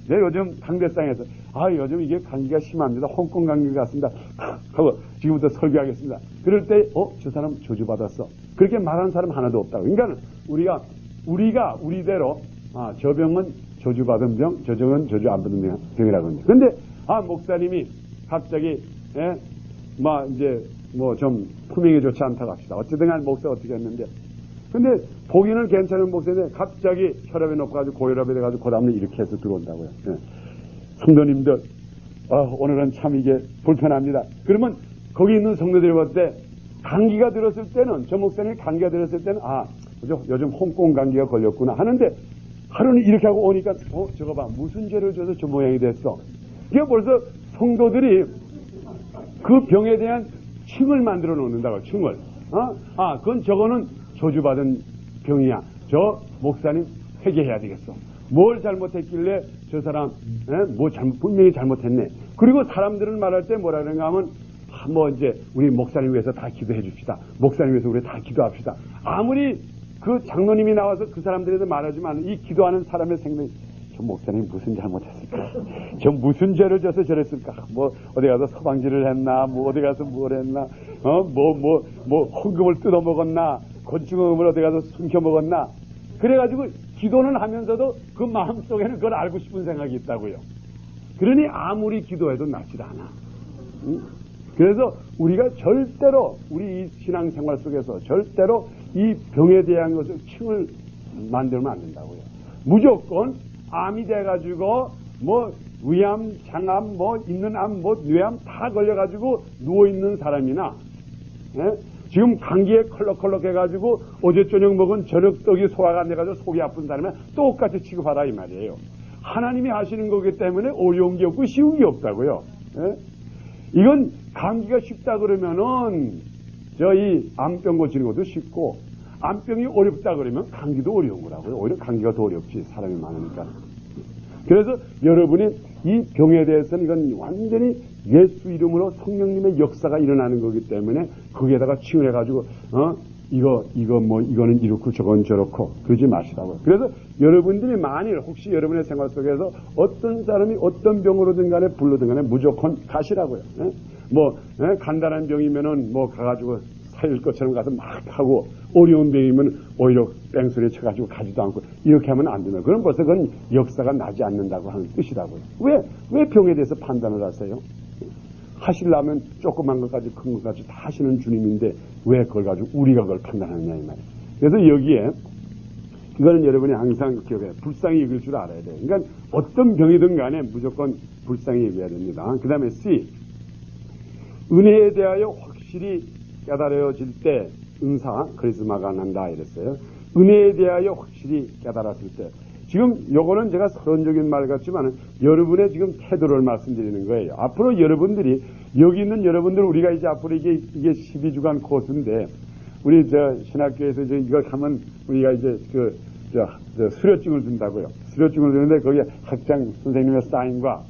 내 요즘 강대상에서 요즘 이게 감기가 심합니다. 홍콩 감기 같습니다. 하고 지금부터 설교하겠습니다. 그럴 때 저 사람 저주받았어. 그렇게 말하는 사람 하나도 없다고. 그러니까 우리가 우리대로 저 병은 저주받은 병, 저 병은 저주 안 받은 병이라고 합니다. 근데 목사님이 갑자기 이제 좀 품행이 좋지 않다고 합시다. 어쨌든 간에 목사 어떻게 했는데 근데 보기는 괜찮은 목사인데 갑자기 혈압이 높아가지고 고혈압이 돼가지고 그 다음날 이렇게 해서 들어온다고요. 성도님들 오늘은 참 이게 불편합니다. 그러면 거기 있는 성도들이 볼 때 감기가 들었을 때는 저 목사님이 감기가 들었을 때는 요즘 홍콩 감기가 걸렸구나 하는데 하루는 이렇게 하고 오니까 저거 봐 무슨 죄를 져서 저 모양이 됐어. 이게 벌써 성도들이 그 병에 대한 층을 만들어 놓는다고. 층을. 그건 저거는 저주받은 병이야. 저 목사님 회개해야 되겠어. 뭘 잘못했길래 저 사람 분명히 잘못했네. 그리고 사람들은 말할 때 뭐라 그런가 하면 이제 우리 목사님 위해서 다 기도해 줍시다. 목사님 위해서 우리 다 기도합시다. 아무리 그 장로님이 나와서 그 사람들에서 말하지만 이 기도하는 사람의 생명이 저 목사님 무슨 잘못했을까? 저 무슨 죄를 져서 저랬을까? 어디 가서 서방질을 했나? 어디 가서 뭘 했나? 헌금을 뜯어먹었나? 건축금을 어디 가서 숨겨먹었나? 그래가지고 기도는 하면서도 그 마음속에는 그걸 알고 싶은 생각이 있다고요. 그러니 아무리 기도해도 낫질 않아. 그래서 우리가 절대로 우리 이 신앙생활 속에서 절대로 이 병에 대한 것을 층을 만들면 안 된다고요. 무조건 암이 돼가지고 위암, 장암, 있는 암, 뇌암 다 걸려가지고 누워있는 사람이나 지금 감기에 컬럭컬럭 해가지고 어제 저녁 먹은 저녁떡이 소화가 안 돼가지고 속이 아픈 사람은 똑같이 취급하라 이 말이에요. 하나님이 하시는 거기 때문에 어려운 게 없고 쉬운 게 없다고요. 이건 감기가 쉽다 그러면은 이 암병 고치는 것도 쉽고 암병이 어렵다 그러면 감기도 어려운 거라고요. 오히려 감기가 더 어렵지 사람이 많으니까. 그래서 여러분이 이 병에 대해서는 이건 완전히 예수 이름으로 성령님의 역사가 일어나는 거기 때문에 거기에다가 치유해가지고 이거는 이렇고 저건 저렇고 그러지 마시라고요. 그래서 여러분들이 만일 혹시 여러분의 생활 속에서 어떤 사람이 어떤 병으로든 간에 불러든 간에 무조건 가시라고요. 간단한 병이면은 가가지고 사일 것처럼 가서 막 하고 어려운 병이면 오히려 뺑소리 쳐가지고 가지도 않고 이렇게 하면 안 됩니다. 그럼 벌써 그건 역사가 나지 않는다고 하는 뜻이라고요. 왜 병에 대해서 판단을 하세요? 하시려면 조그만 것까지 큰 것까지 다 하시는 주님인데 왜 그걸 가지고 우리가 그걸 판단하느냐 이 말이에요. 그래서 여기에 이거는 여러분이 항상 기억해요. 불쌍히 여길 줄 알아야 돼요. 그러니까 어떤 병이든 간에 무조건 불쌍히 여겨야 됩니다. 그 다음에 C, 은혜에 대하여 확실히 깨달아질 때 은사, 크리스마가 난다 이랬어요. 은혜에 대하여 확실히 깨달았을 때. 지금 요거는 제가 서론적인 말 같지만 여러분의 지금 태도를 말씀드리는 거예요. 앞으로 여러분들이 여기 있는 여러분들 우리가 이제 앞으로 이게 12주간 코스인데 우리 신학교에서 이거 하면 우리가 이제 수료증을 준다고요. 수료증을 주는데 거기에 학장 선생님의 사인과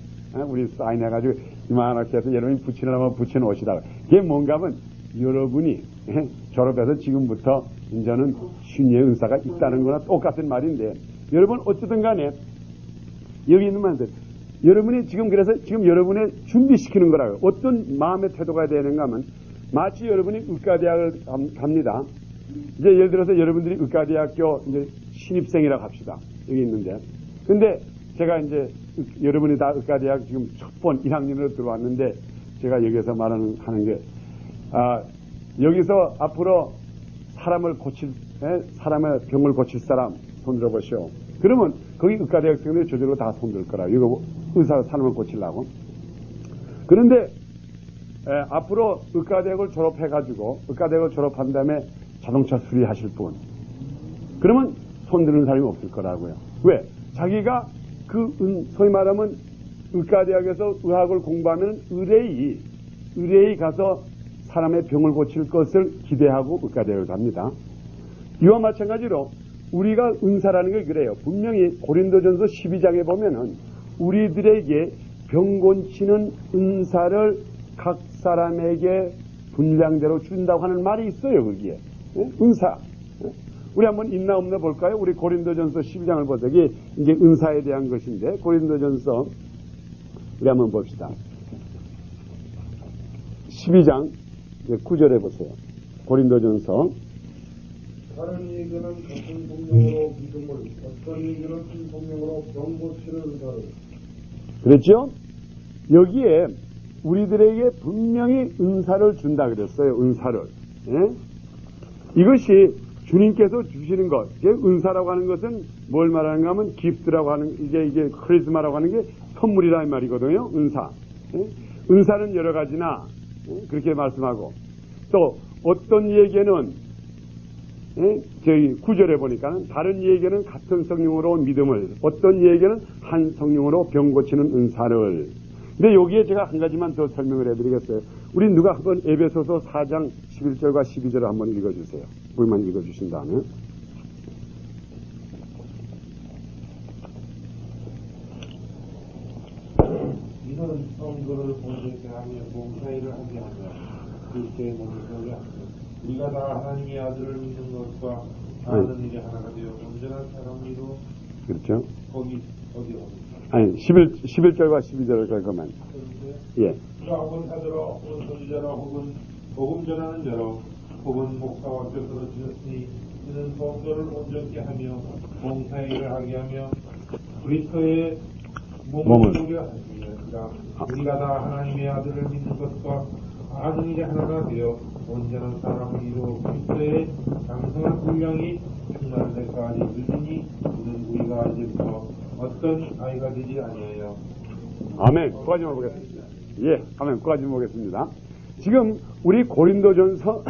우리 사인해가지고 이만하게 해서 여러분이 붙이려면 붙여놓으시라고. 그게 뭔가 하면 여러분이 졸업해서 지금부터 이제는 신유의 은사가 있다는 거나 똑같은 말인데 여러분 어쨌든 간에 여기 있는 말들 여러분이 그래서 지금 여러분의 준비시키는 거라고요. 어떤 마음의 태도가 되는가 하면 마치 여러분이 의과대학을 갑니다. 이제 예를 들어서 여러분들이 의과대학교 이제 신입생이라고 합시다. 여기 있는데. 근데 제가 이제 여러분이 다 의과대학 지금 첫 번 1학년으로 들어왔는데 제가 여기서 하는 게 여기서 앞으로 사람의 병을 고칠 사람 손 들어보시오. 그러면 거기 의과대학생들이 저절로 다 손들 거라. 이거 사람을 고치려고. 그런데 앞으로 의과대학을 졸업해가지고 의과대학을 졸업한 다음에 자동차 수리하실 분. 그러면 손 드는 사람이 없을 거라고요. 왜? 자기가 소위 말하면 의과대학에서 의학을 공부하는 의뢰이 가서 사람의 병을 고칠 것을 기대하고 의과대학을 갑니다. 이와 마찬가지로 우리가 은사라는 게 그래요. 분명히 고린도전서 12장에 보면은 우리들에게 병 고치는 은사를 각 사람에게 분량대로 준다고 하는 말이 있어요. 거기에. 은사. 우리 한번 있나 없나 볼까요? 우리 고린도전서 12장을 보세요. 이게 은사에 대한 것인데 고린도전서 우리 한번 봅시다. 12장 9절에 보세요. 고린도전서 다른 이에게는 같은 성령으로 믿음을, 어떤 이에게는 한 성령으로 병 고치는 은사를. 그랬죠? 여기에 우리들에게 분명히 은사를 준다 그랬어요. 은사를. 예? 이것이 주님께서 주시는 것. 은사라고 하는 것은 뭘 말하는가 하면 기프트라고 하는 이게 크리스마라고 하는 게 선물이라 이 말이거든요. 은사. 예? 은사는 여러 가지나 그렇게 말씀하고 또 어떤 이에게는 저희 9절에 보니까는 다른 이에게는 같은 성령으로 믿음을 어떤 이에게는 한 성령으로 병 고치는 은사를. 근데 여기에 제가 한 가지만 더 설명을 해드리겠어요. 우리 누가 한번 에베소서 4장 11절과 12절을 한번 읽어주세요. 우리만 읽어주신다면. 이는 성도를 공동체 하며 봉사일을 하게 하며 그리스도의 몸을 세우려 우리가 다 하나님의 아들을 믿는 것과 아는 일이 하나가 되어 온전한 사람으로. 그렇죠. 거기 어디 아니 11절과 12절을 갈 예. 우리가 혹은 사도라 혹은 선지자라 혹은 복음 전하는 자로 혹은 목사와 교사로 지었으니 이는 성도를 온전케 하며 봉사일을 하게 하며 그리스도의 몸을 세우려 하십니다. 우리가 다 하나님의 아들을 믿는 것과 아는 일이 하나가 되어 온전한 사람을 이루어 그리스도의 장성한 분량이 충만할 때까지 이르니 이는 우리가 이제부터 어떤 아이가 되지 아니하여. 아멘. 그까지 보겠습니다. 예, 아멘. 그까지 보겠습니다. 지금 우리 고린도전서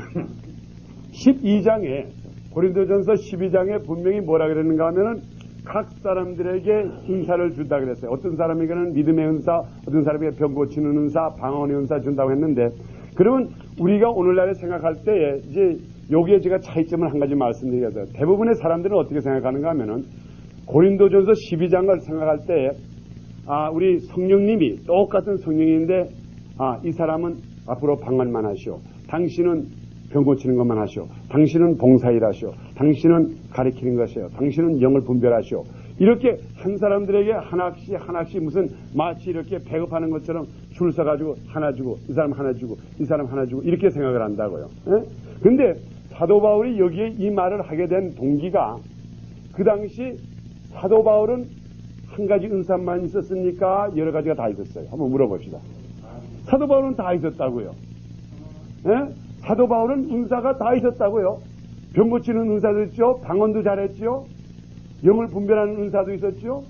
12장에 고린도전서 12장에 분명히 뭐라 그랬는가 하면은 각 사람들에게 은사를 준다 그랬어요. 어떤 사람에게는 믿음의 은사, 어떤 사람에게 병 고치는 은사, 방언의 은사 준다고 했는데 그러면 우리가 오늘날에 생각할 때에 이제 여기에 제가 차이점을 한 가지 말씀드리겠어요. 대부분의 사람들은 어떻게 생각하는가 하면은 고린도전서 12장을 생각할 때에 우리 성령님이 똑같은 성령인데 이 사람은 앞으로 방언만 하시오. 당신은 병 고치는 것만 하시오. 당신은 봉사일 하시오. 당신은 가리키는 것이요. 당신은 영을 분별하시오. 이렇게 한 사람들에게 하나씩 무슨 마치 이렇게 배급하는 것처럼 줄 서가지고 하나 주고 이 사람 하나 주고 이 사람 하나 주고 이렇게 생각을 한다고요. 그런데 사도 바울이 여기에 이 말을 하게 된 동기가 그 당시 사도 바울은 한 가지 은사만 있었습니까? 여러 가지가 다 있었어요. 한번 물어봅시다. 사도 바울은 다 있었다고요. 사도 바울은 은사가 다 있었다고요. 병 고치는 은사도 있죠. 방언도 잘했죠. 영을 분별하는 은사도 있었죠.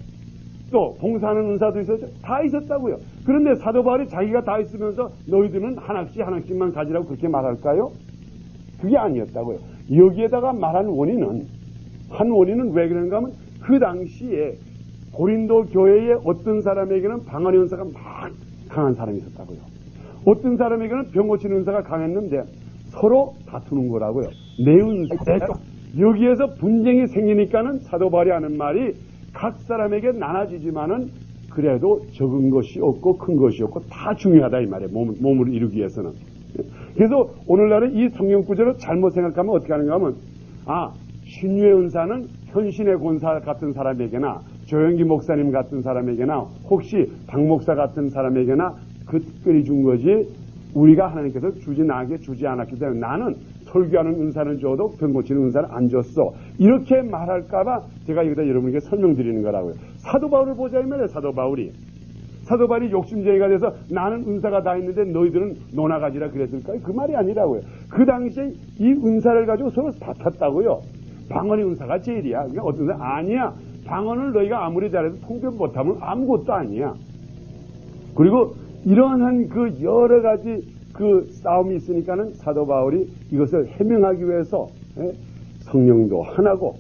또 봉사하는 은사도 있었죠. 다 있었다고요. 그런데 사도 바울이 자기가 다 있으면서 너희들은 하나씩만 가지라고 그렇게 말할까요? 그게 아니었다고요. 여기에다가 말한 원인은 왜 그런가 하면 그 당시에 고린도 교회에 어떤 사람에게는 방언의 은사가 막 강한 사람이 있었다고요. 어떤 사람에게는 병 고치는 은사가 강했는데 서로 다투는 거라고요. 내 은사, 여기에서 분쟁이 생기니까는 사도 바울이 하는 말이 각 사람에게 나눠지지만은 그래도 적은 것이 없고 큰 것이 없고 다 중요하다 이 말이에요. 몸을 이루기 위해서는. 그래서 오늘날은 이 성경 구절을 잘못 생각하면 어떻게 하는가 하면 신유의 은사는 현신의 권사 같은 사람에게나 조영기 목사님 같은 사람에게나 혹시 박 목사 같은 사람에게나 그 특별히 준 거지 우리가 하나님께서 나에게 주지 않았기 때문에 나는 설교하는 은사는 줘도 병 고치는 은사는 안 줬어. 이렇게 말할까봐 제가 여기다 여러분에게 설명드리는 거라고요. 사도 바울을 보자 이 말이에요. 사도 바울이 욕심쟁이가 돼서 나는 은사가 다 있는데 너희들은 노나 가지라 그랬을까요? 그 말이 아니라고요. 그 당시에 이 은사를 가지고 서로 다퉜다고요. 방언의 은사가 제일이야. 그러니까 어떤 은사 아니야. 방언을 너희가 아무리 잘해도 통변 못하면 아무것도 아니야. 그리고 이러한 그 여러 가지 그 싸움이 있으니까는 사도 바울이 이것을 해명하기 위해서 성령도 하나고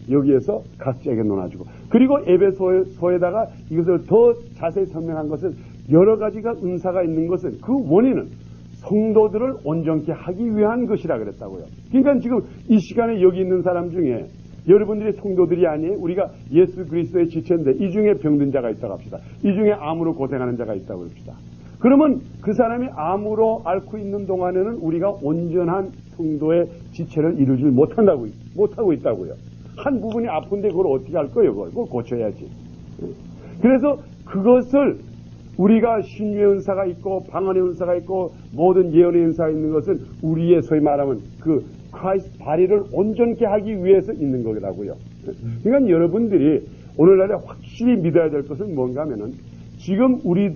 여기에서 각자에게 논하주고 그리고 에베소에다가 이것을 더 자세히 설명한 것은 여러 가지가 은사가 있는 것은 그 원인은 성도들을 온전케 하기 위한 것이라 그랬다고요. 그러니까 지금 이 시간에 여기 있는 사람 중에 여러분들이 성도들이 아니에요. 우리가 예수 그리스도의 지체인데 이 중에 병든 자가 있다고 합시다. 이 중에 암으로 고생하는 자가 있다고 합시다. 그러면 그 사람이 암으로 앓고 있는 동안에는 우리가 온전한 성도의 지체를 이루지 못하고 있다고요. 한 부분이 아픈데 그걸 어떻게 할 거예요? 그걸 고쳐야지. 그래서 그것을 우리가 신유의 은사가 있고 방언의 은사가 있고 모든 예언의 은사가 있는 것은 우리의 소위 말하면 그 크라이스트 바디를 온전케 하기 위해서 있는 거라고요. 그러니까 여러분들이 오늘날에 확실히 믿어야 될 것은 뭔가 하면은 지금 우리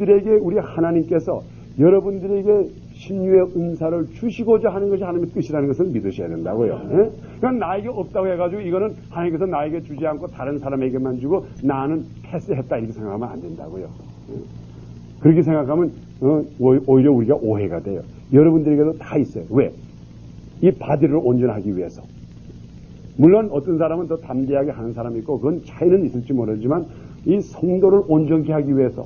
하나님께서 여러분들에게 신유의 은사를 주시고자 하는 것이 하나님의 뜻이라는 것을 믿으셔야 된다고요. 그러니까 나에게 없다고 해가지고 이거는 하나님께서 나에게 주지 않고 다른 사람에게만 주고 나는 패스했다 이렇게 생각하면 안 된다고요. 그렇게 생각하면 오히려 우리가 오해가 돼요. 여러분들에게도 다 있어요. 왜? 이 바디를 온전하기 위해서. 물론 어떤 사람은 더 담대하게 하는 사람이 있고 그건 차이는 있을지 모르지만 이 성도를 온전케 하기 위해서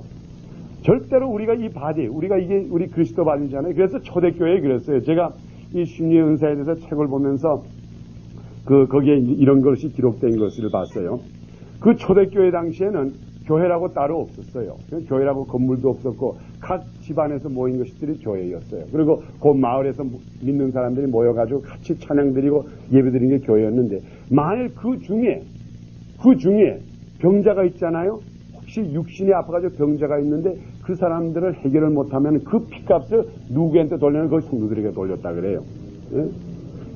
절대로 우리가 이 바디, 우리 그리스도 바디잖아요. 그래서 초대교회에 그랬어요. 제가 이 신유의 은사에 대해서 책을 보면서 거기에 이런 것이 기록된 것을 봤어요. 그 초대교회 당시에는 교회라고 따로 없었어요. 교회라고 건물도 없었고 각 집안에서 모인 것들이 교회였어요. 그리고 그 마을에서 믿는 사람들이 모여가지고 같이 찬양드리고 예배드리는 게 교회였는데 만일 그 중에 병자가 있잖아요. 혹시 육신이 아파가지고 병자가 있는데 그 사람들을 해결을 못하면 그 피값을 누구한테 돌려면 그 성도들에게 돌렸다 그래요.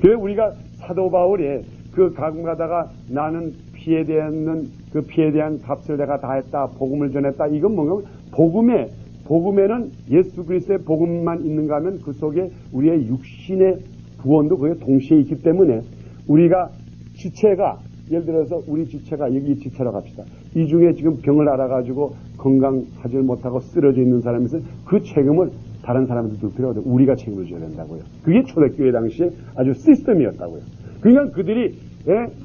그래 우리가 사도 바울이 그 가끔 가다가 나는 피에 대한 값을 내가 다 했다. 복음을 전했다. 이건 뭔가 복음에는 예수 그리스도의 복음만 있는가 하면 그 속에 우리의 육신의 구원도 그게 동시에 있기 때문에 우리가 지체가 예를 들어서 우리 지체가 여기 지체라고 합시다. 이 중에 지금 병을 앓아가지고 건강하지 못하고 쓰러져 있는 사람이 있으면 그 책임을 다른 사람한테 둘 필요가 없고 우리가 책임을 져야 된다고요. 그게 초대교회 당시에 아주 시스템이었다고요. 그러니까 그들이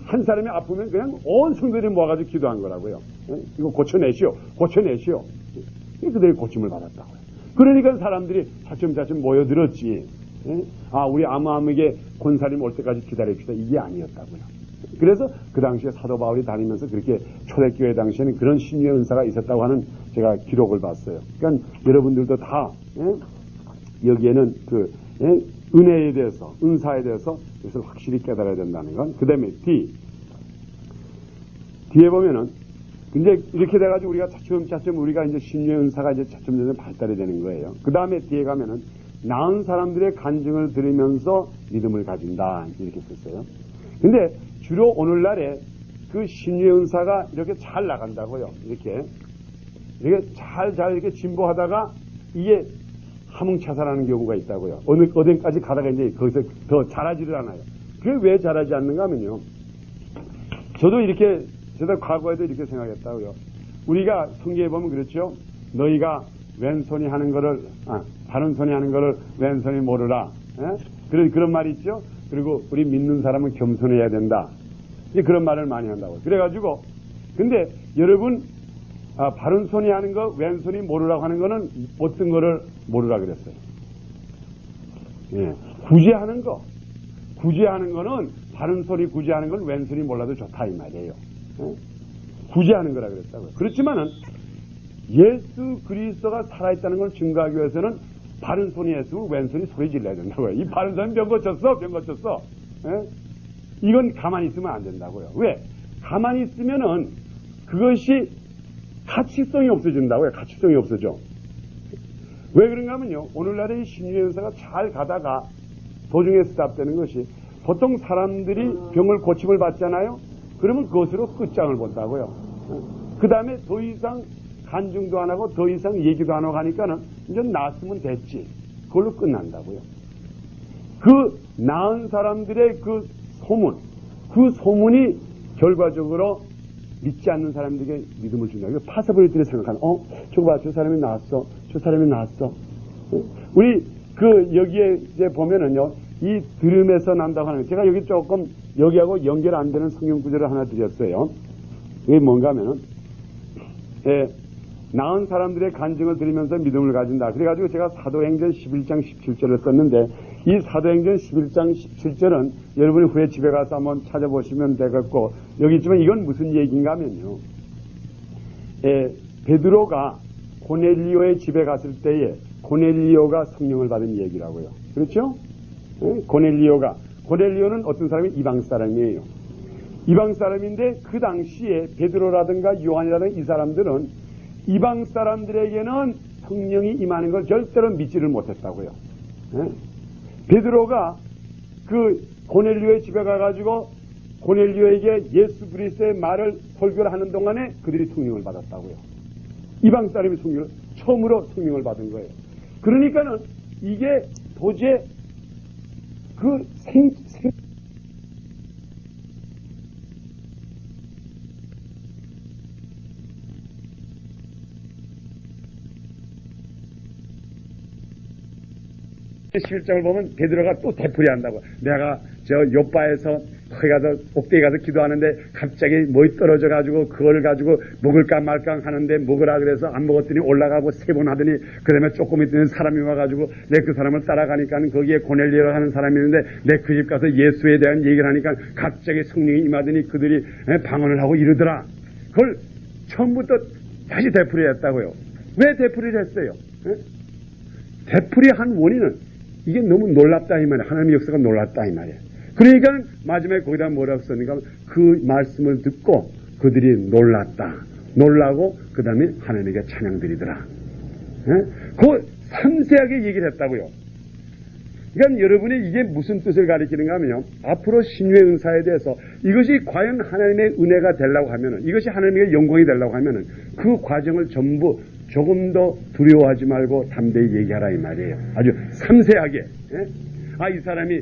한 사람이 아프면 그냥 온 성도들이 모아가지고 기도한 거라고요. 이거 고쳐내시오. 그들이 고침을 받았다고요. 그러니까 사람들이 차츰차츰 모여들었지. 우리 아무에게 권사님 올 때까지 기다립시다. 이게 아니었다고요. 그래서 그 당시에 사도 바울이 다니면서 그렇게 초대교회 당시에는 그런 신유의 은사가 있었다고 하는 제가 기록을 봤어요. 그러니까 여러분들도 다 여기에는 은혜에 대해서, 은사에 대해서 이것을 확실히 깨달아야 된다는 건. 그 다음에 뒤에 보면은, 근데 이렇게 돼가지고 우리가 차츰차츰 우리가 이제 신유의 은사가 이제 차츰차츰 발달이 되는 거예요. 그 다음에 뒤에 가면은, 나은 사람들의 간증을 들으면서 믿음을 가진다. 이렇게 썼어요. 근데 주로 오늘날에 그 신유의 은사가 이렇게 잘 나간다고요. 이렇게 잘 이렇게 진보하다가 이게 함흥차사라는 경우가 있다고요. 어딘까지 가다가 이제 거기서 더 잘하지를 않아요. 그게 왜 잘하지 않는가 하면요. 저도 과거에도 이렇게 생각했다고요. 우리가 성경에 보면 그렇죠. 너희가 왼손이 하는 거를, 다른 손이 하는 거를 왼손이 모르라. 그런 말이 있죠. 그리고 우리 믿는 사람은 겸손해야 된다. 이제 그런 말을 많이 한다고. 그래가지고, 근데 여러분, 바른 손이 하는 거, 왼손이 모르라고 하는 거는 어떤 거를 모르라 그랬어요. 예. 구제하는 거는 바른 손이 구제하는 건 왼손이 몰라도 좋다 이 말이에요. 예? 구제하는 거라 그랬다고요. 그렇지만은 예수 그리스도가 살아있다는 걸 증거하기 위해서는 바른 손이 예수고 왼손이 소리 질러야 된다고요. 이 바른 손이 병 고쳤어. 예? 이건 가만히 있으면 안 된다고요. 왜? 가만히 있으면은 그것이 가치성이 없어진다고요. 가치성이 없어져. 왜 그런가 하면요. 오늘날의 신유의 은사가 잘 가다가 도중에 스탑되는 것이 보통 사람들이 병을 고침을 받잖아요. 그러면 그것으로 끝장을 본다고요. 그 다음에 더 이상 간증도 안 하고 더 이상 얘기도 안 하고 하니까는 이제 나았으면 됐지. 그걸로 끝난다고요. 그 나은 사람들의 그 소문이 결과적으로 믿지 않는 사람들에게 믿음을 준다. 이거 파서브리들이 생각하는, 저거 봐, 저 사람이 나았어. 우리 여기에 이제 보면은요, 이 들음에서 난다고 하는 거. 제가 여기 조금 여기하고 연결 안 되는 성경 구절을 하나 드렸어요. 이게 뭔가 하면은, 나은 사람들의 간증을 들으면서 믿음을 가진다. 그래가지고 제가 사도행전 11장 17절을 썼는데, 이 사도행전 11장 17절은 여러분이 후에 집에 가서 한번 찾아보시면 되겠고, 여기 있지만 이건 무슨 얘기인가 하면요. 베드로가 고넬리오의 집에 갔을 때에 고넬리오가 성령을 받은 얘기라고요. 그렇죠? 고넬리오는 어떤 사람이 이방 사람이에요. 이방 사람인데 그 당시에 베드로라든가 요한이라든가 이 사람들은 이방 사람들에게는 성령이 임하는 걸 절대로 믿지를 못했다고요. 베드로가 그 고넬리오의 집에 가가지고 고넬리오에게 예수 그리스도의 말을 설교를 하는 동안에 그들이 성령을 받았다고요. 이방 사람이 처음으로 성령을 받은 거예요. 그러니까는 이게 도저히 실장을 보면 베드로가 또 되풀이 한다고. 내가 저 요바에서 거기 가서 옥대에 가서 기도하는데 갑자기 뭐이 떨어져 가지고 그걸 가지고 먹을까 말까 하는데 먹으라 그래서 안 먹었더니 올라가고 3번 하더니 그 다음에 조금 있더니 사람이 와가지고 내 그 사람을 따라가니까 거기에 고넬리오라 하는 사람이 있는데 내 그 집 가서 예수에 대한 얘기를 하니까 갑자기 성령이 임하더니 그들이 방언을 하고 이러더라. 그걸 처음부터 다시 되풀이 했다고요. 왜 되풀이를 했어요? 되풀이 한 원인은 이게 너무 놀랍다 이 말이에요. 하나님의 역사가 놀랍다 이 말이에요. 그러니까 마지막에 거기다 뭐라고 썼는가 그 말씀을 듣고 그들이 놀라고 그 다음에 하나님에게 찬양드리더라. 그 상세하게 얘기를 했다고요. 그러니까 여러분이 이게 무슨 뜻을 가리키는가 하면요. 앞으로 신유의 은사에 대해서 이것이 과연 하나님의 은혜가 되려고 하면은 이것이 하나님의 영광이 되려고 하면은 그 과정을 전부 조금 더 두려워하지 말고 담대히 얘기하라 이 말이에요. 아주 섬세하게. 이 사람이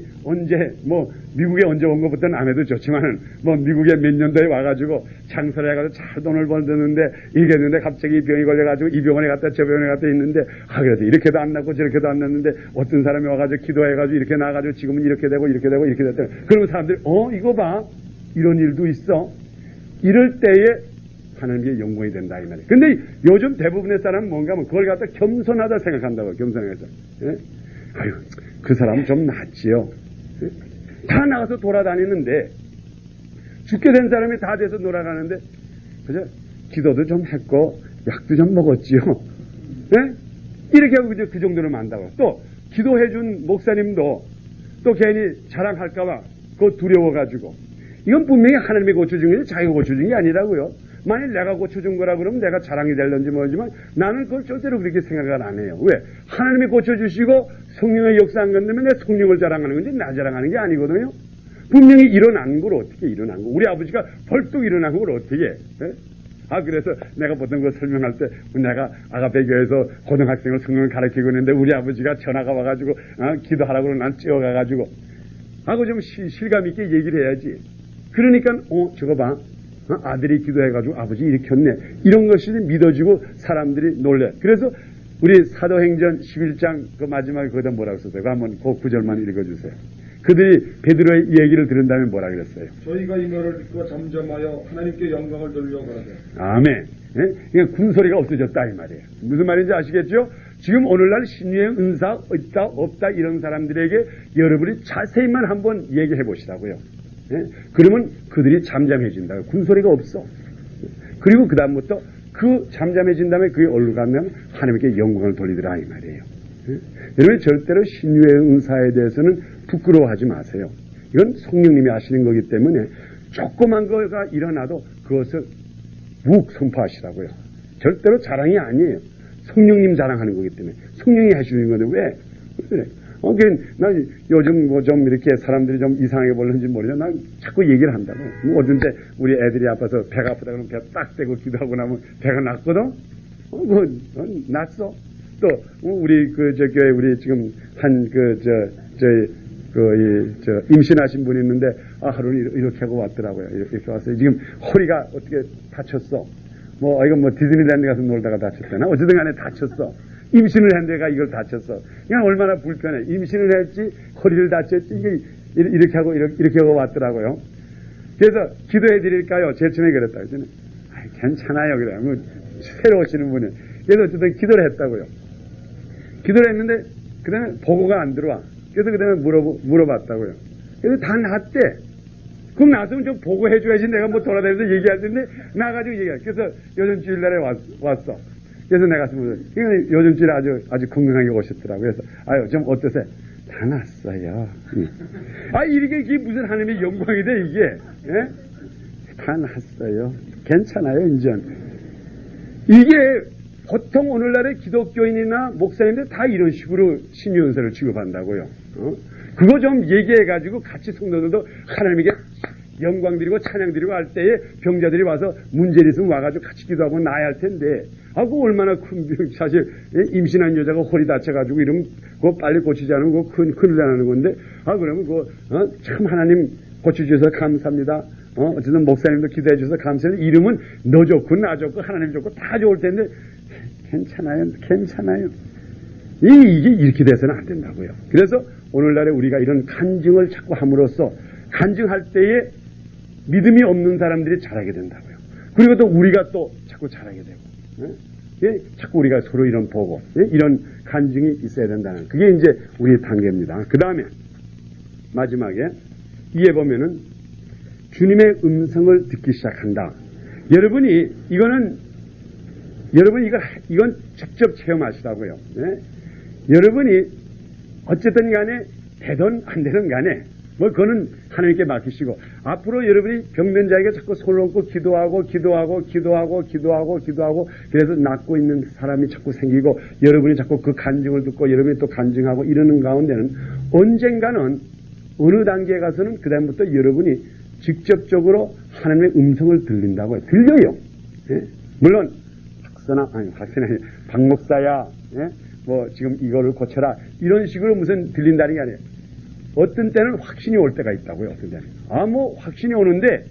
미국에 언제 온 것부터는 안 해도 좋지만은, 미국에 몇 년도에 와가지고 장사를 해가지고 잘 돈을 벌었는데, 이게 했는데 갑자기 병이 걸려가지고 이 병원에 갔다 저 병원에 갔다 있는데, 그래도 이렇게도 안 낫고 저렇게도 안 낫는데, 어떤 사람이 와가지고 기도해가지고 이렇게 나와가지고 지금은 이렇게 되고 이렇게 되고 이렇게 됐다. 그러면 사람들이, 이거 봐. 이런 일도 있어. 이럴 때에 하나님의 영광이 된다 이 말이에요. 근데 요즘 대부분의 사람은 뭔가 하면 그걸 갖다 겸손하다 생각한다고요. 겸손해서. 그 사람은 좀 낫지요. 다 나가서 돌아다니는데 죽게 된 사람이 다 돼서 돌아가는데 그죠? 기도도 좀 했고 약도 좀 먹었지요. 이렇게 하고 그 정도로 만다고. 또 기도해준 목사님도 또 괜히 자랑할까봐 그거 두려워가지고. 이건 분명히 하나님이 고쳐준 게 자기가 고쳐준 게 아니라고요. 만일 내가 고쳐준 거라 그러면 내가 자랑이 될런지 모르지만 나는 그걸 절대로 그렇게 생각을 안 해요. 왜? 하나님이 고쳐주시고 성령의 역사한 건데 내 성령을 자랑하는 건지 나 자랑하는 게 아니거든요. 분명히 일어난 걸 어떻게 일어난 거. 우리 아버지가 벌떡 일어난 걸 어떻게 해? 그래서 내가 보통 그 설명할 때 내가 아가페 교회에서 고등학생을 성령을 가르치고 있는데 우리 아버지가 전화가 와가지고 기도하라고 난 뛰어가가지고 하고 좀 실감 있게 얘기를 해야지. 그러니까 저거 봐. 아들이 기도해가지고 아버지 일으켰네. 이런 것이 믿어지고 사람들이 놀래. 그래서 우리 사도행전 11장 그 마지막에 거기다 뭐라고 썼어요? 한번 그 구절만 읽어주세요. 그들이 베드로의 얘기를 들은 다음에 뭐라 그랬어요? 저희가 이 말을 듣고 잠잠하여 하나님께 영광을 돌려 가라되. 아멘. 그러니까 군소리가 없어졌다 이 말이에요. 무슨 말인지 아시겠죠? 지금 오늘날 신유의 은사 있다 없다 이런 사람들에게 여러분이 자세히만 한번 얘기해 보시라고요. 그러면 그들이 잠잠해진다. 군소리가 없어. 그리고 그 다음부터 그 잠잠해진 다음에 그게 어디로 가면 하나님께 영광을 돌리더라 이 말이에요. 여러분 절대로 신유의 은사에 대해서는 부끄러워하지 마세요. 이건 성령님이 하시는 거기 때문에 조그만 거가 일어나도 그것을 묵 선포하시라고요. 절대로 자랑이 아니에요. 성령님 자랑하는 거기 때문에 성령이 하시는 건데 왜 그래? 난 요즘 뭐 좀 이렇게 사람들이 좀 이상하게 보는지 모르죠. 난 자꾸 얘기를 한다고. 뭐 어떤 때 우리 애들이 아파서 배가 아프다 그러면 배 딱 대고 기도하고 나면 배가 낫거든? 낫어. 또, 우리 저 교회 우리 지금 임신하신 분이 있는데, 하루는 이렇게 하고 왔더라고요. 이렇게 왔어요. 지금 허리가 어떻게 다쳤어. 이건 디즈니랜드 가서 놀다가 다쳤대나? 어쨌든 간에 다쳤어. 임신을 했는데가 이걸 다쳤어. 그냥 얼마나 불편해. 임신을 했지, 허리를 다쳤지, 이렇게 하고 왔더라고요. 그래서 기도해 드릴까요? 제일 처음에 그랬다고. 저는, 괜찮아요. 그래요. 새로 오시는 분이. 그래서 어쨌든 기도를 했다고요. 기도를 했는데, 그 다음에 보고가 안 들어와. 그래서 그 다음에 물어봤다고요. 그래서 다 났대. 그럼 나서면 좀 보고해줘야지 내가 돌아다니면서 얘기할 텐데, 나가지고 얘기해. 그래서 요즘 주일날에 왔어. 그래서 내가 요즘 주일에 아주 건강하게 오셨더라고요. 그래서, 좀 어떠세요? 다 났어요. 이게 무슨 하나님의 영광이 돼, 이게. 예? 다 났어요. 괜찮아요, 인전. 이게 보통 오늘날의 기독교인이나 목사님들 다 이런 식으로 신유은사를 취급한다고요. 그거 좀 얘기해가지고 같이 성도들도 하나님에게 영광 드리고 찬양 드리고 할 때에 병자들이 와서 문제를 있으면 와가지고 같이 기도하고 나야 할 텐데, 그 얼마나 큰 병, 사실 임신한 여자가 허리 다쳐가지고 이러면 그거 빨리 고치지 않으면 그거 큰일 나는 건데, 그러면 그거 참 하나님 고쳐주셔서 감사합니다. 어쨌든 목사님도 기도해 주셔서 감사해요. 이름은 너 좋고 나 좋고 하나님 좋고 다 좋을 텐데 괜찮아요. 이게 이렇게 돼서는 안 된다고요. 그래서 오늘날에 우리가 이런 간증을 자꾸 함으로써 간증할 때에 믿음이 없는 사람들이 잘하게 된다고요. 그리고 또 우리가 또 자꾸 잘하게 되고, 자꾸 우리가 서로 이런 보고, 이런 간증이 있어야 된다는, 그게 이제 우리의 단계입니다. 그 다음에 마지막에 이에 보면은 주님의 음성을 듣기 시작한다. 여러분이 이건 직접 체험하시라고요. 여러분이 어쨌든 간에 되든 안 되든 간에 그거는 하나님께 맡기시고, 앞으로 여러분이 병든 자에게 자꾸 손을 얹고 기도하고 그래서 낫고 있는 사람이 자꾸 생기고, 여러분이 자꾸 그 간증을 듣고 여러분이 또 간증하고 이러는 가운데는 언젠가는 어느 단계에 가서는 그 다음부터 여러분이 직접적으로 하나님의 음성을 들린다고요. 들려요. 물론 박 목사야, 지금 이거를 고쳐라 이런 식으로 무슨 들린다는 게 아니에요. 어떤 때는 확신이 올 때가 있다고요. 어떤 때는 확신이 오는데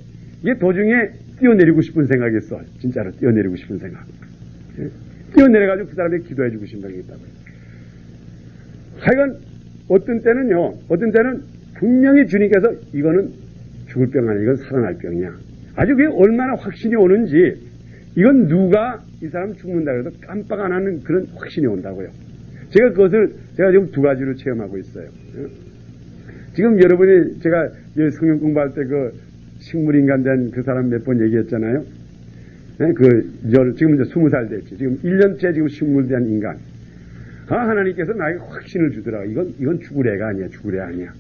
이게 도중에 뛰어내리고 싶은 생각이 있어. 진짜로 뛰어내리고 싶은 생각. 뛰어내려가지고 그 사람에게 기도해주고 싶은 생각이 있다고요. 하여간 어떤 때는 분명히 주님께서 이거는 죽을 병 아니야, 이건 살아날 병이야. 아주 그게 얼마나 확신이 오는지, 이건 누가 이 사람 죽는다 그래도 깜빡 안 하는 그런 확신이 온다고요. 제가 지금 두 가지로 체험하고 있어요. 지금 여러분이 제가 성경 공부할 때 그 식물인간 된 그 사람 몇 번 얘기했잖아요. 지금 이제 20살 됐지. 지금 1년째 지금 식물 된 인간. 하나님께서 나에게 확신을 주더라. 이건 죽을 애가 아니야. 죽을 애 아니야.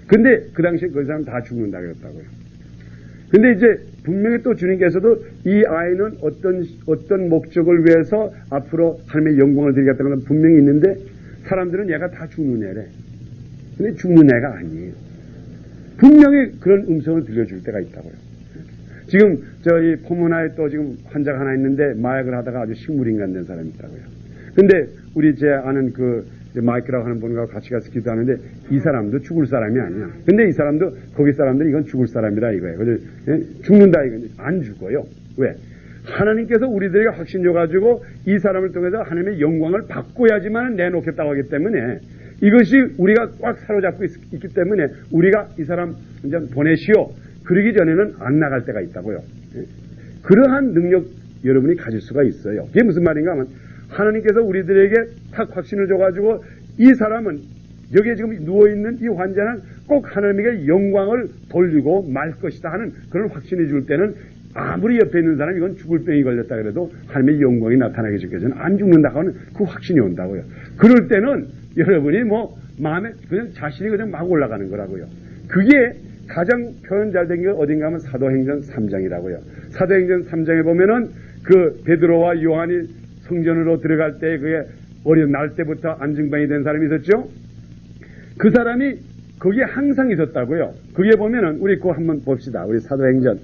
근데 그 당시에 그 사람 다 죽는다 그랬다고요. 근데 이제 분명히 또 주님께서도 이 아이는 어떤 목적을 위해서 앞으로 하나님의 영광을 드리겠다는 건 분명히 있는데 사람들은 얘가 다 죽는 애래. 근데 죽는 애가 아니에요. 분명히 그런 음성을 들려줄 때가 있다고요. 지금 저희 포문화에 또 지금 환자가 하나 있는데 마약을 하다가 아주 식물인간 된 사람이 있다고요. 근데 우리 제 아는 그 마이크라고 하는 분과 같이 가서 기도하는데 이 사람도 죽을 사람이 아니야. 근데 이 사람도 거기 사람들이 이건 죽을 사람이다 이거예요. 그래서 죽는다 이건 안 죽어요. 왜? 하나님께서 우리들에게 확신 줘가지고 이 사람을 통해서 하나님의 영광을 받고야지만 내놓겠다고 하기 때문에 이것이 우리가 꽉 사로잡고 있기 때문에 우리가 이 사람 이제 보내시오. 그러기 전에는 안 나갈 때가 있다고요. 그러한 능력 여러분이 가질 수가 있어요. 이게 무슨 말인가 하면 하나님께서 우리들에게 탁 확신을 줘가지고 이 사람은 여기에 지금 누워있는 이 환자는 꼭 하나님에게 영광을 돌리고 말 것이다 하는 그런 확신이 줄 때는 아무리 옆에 있는 사람이 이건 죽을 병이 걸렸다 그래도 하나님의 영광이 나타나기 전까지는 안 죽는다고 하는 그 확신이 온다고요. 그럴 때는 여러분이 뭐 마음에 그냥 자신이 그냥 막 올라가는 거라고요. 그게 가장 표현 잘 된 게 어딘가 하면 사도행전 3장이라고요. 사도행전 3장에 보면은 그 베드로와 요한이 성전으로 들어갈 때 그게 어린 날 때부터 안증병이 된 사람이 있었죠. 그 사람이 거기에 항상 있었다고요. 그게 보면은 우리 그거 한번 봅시다. 우리 사도행전.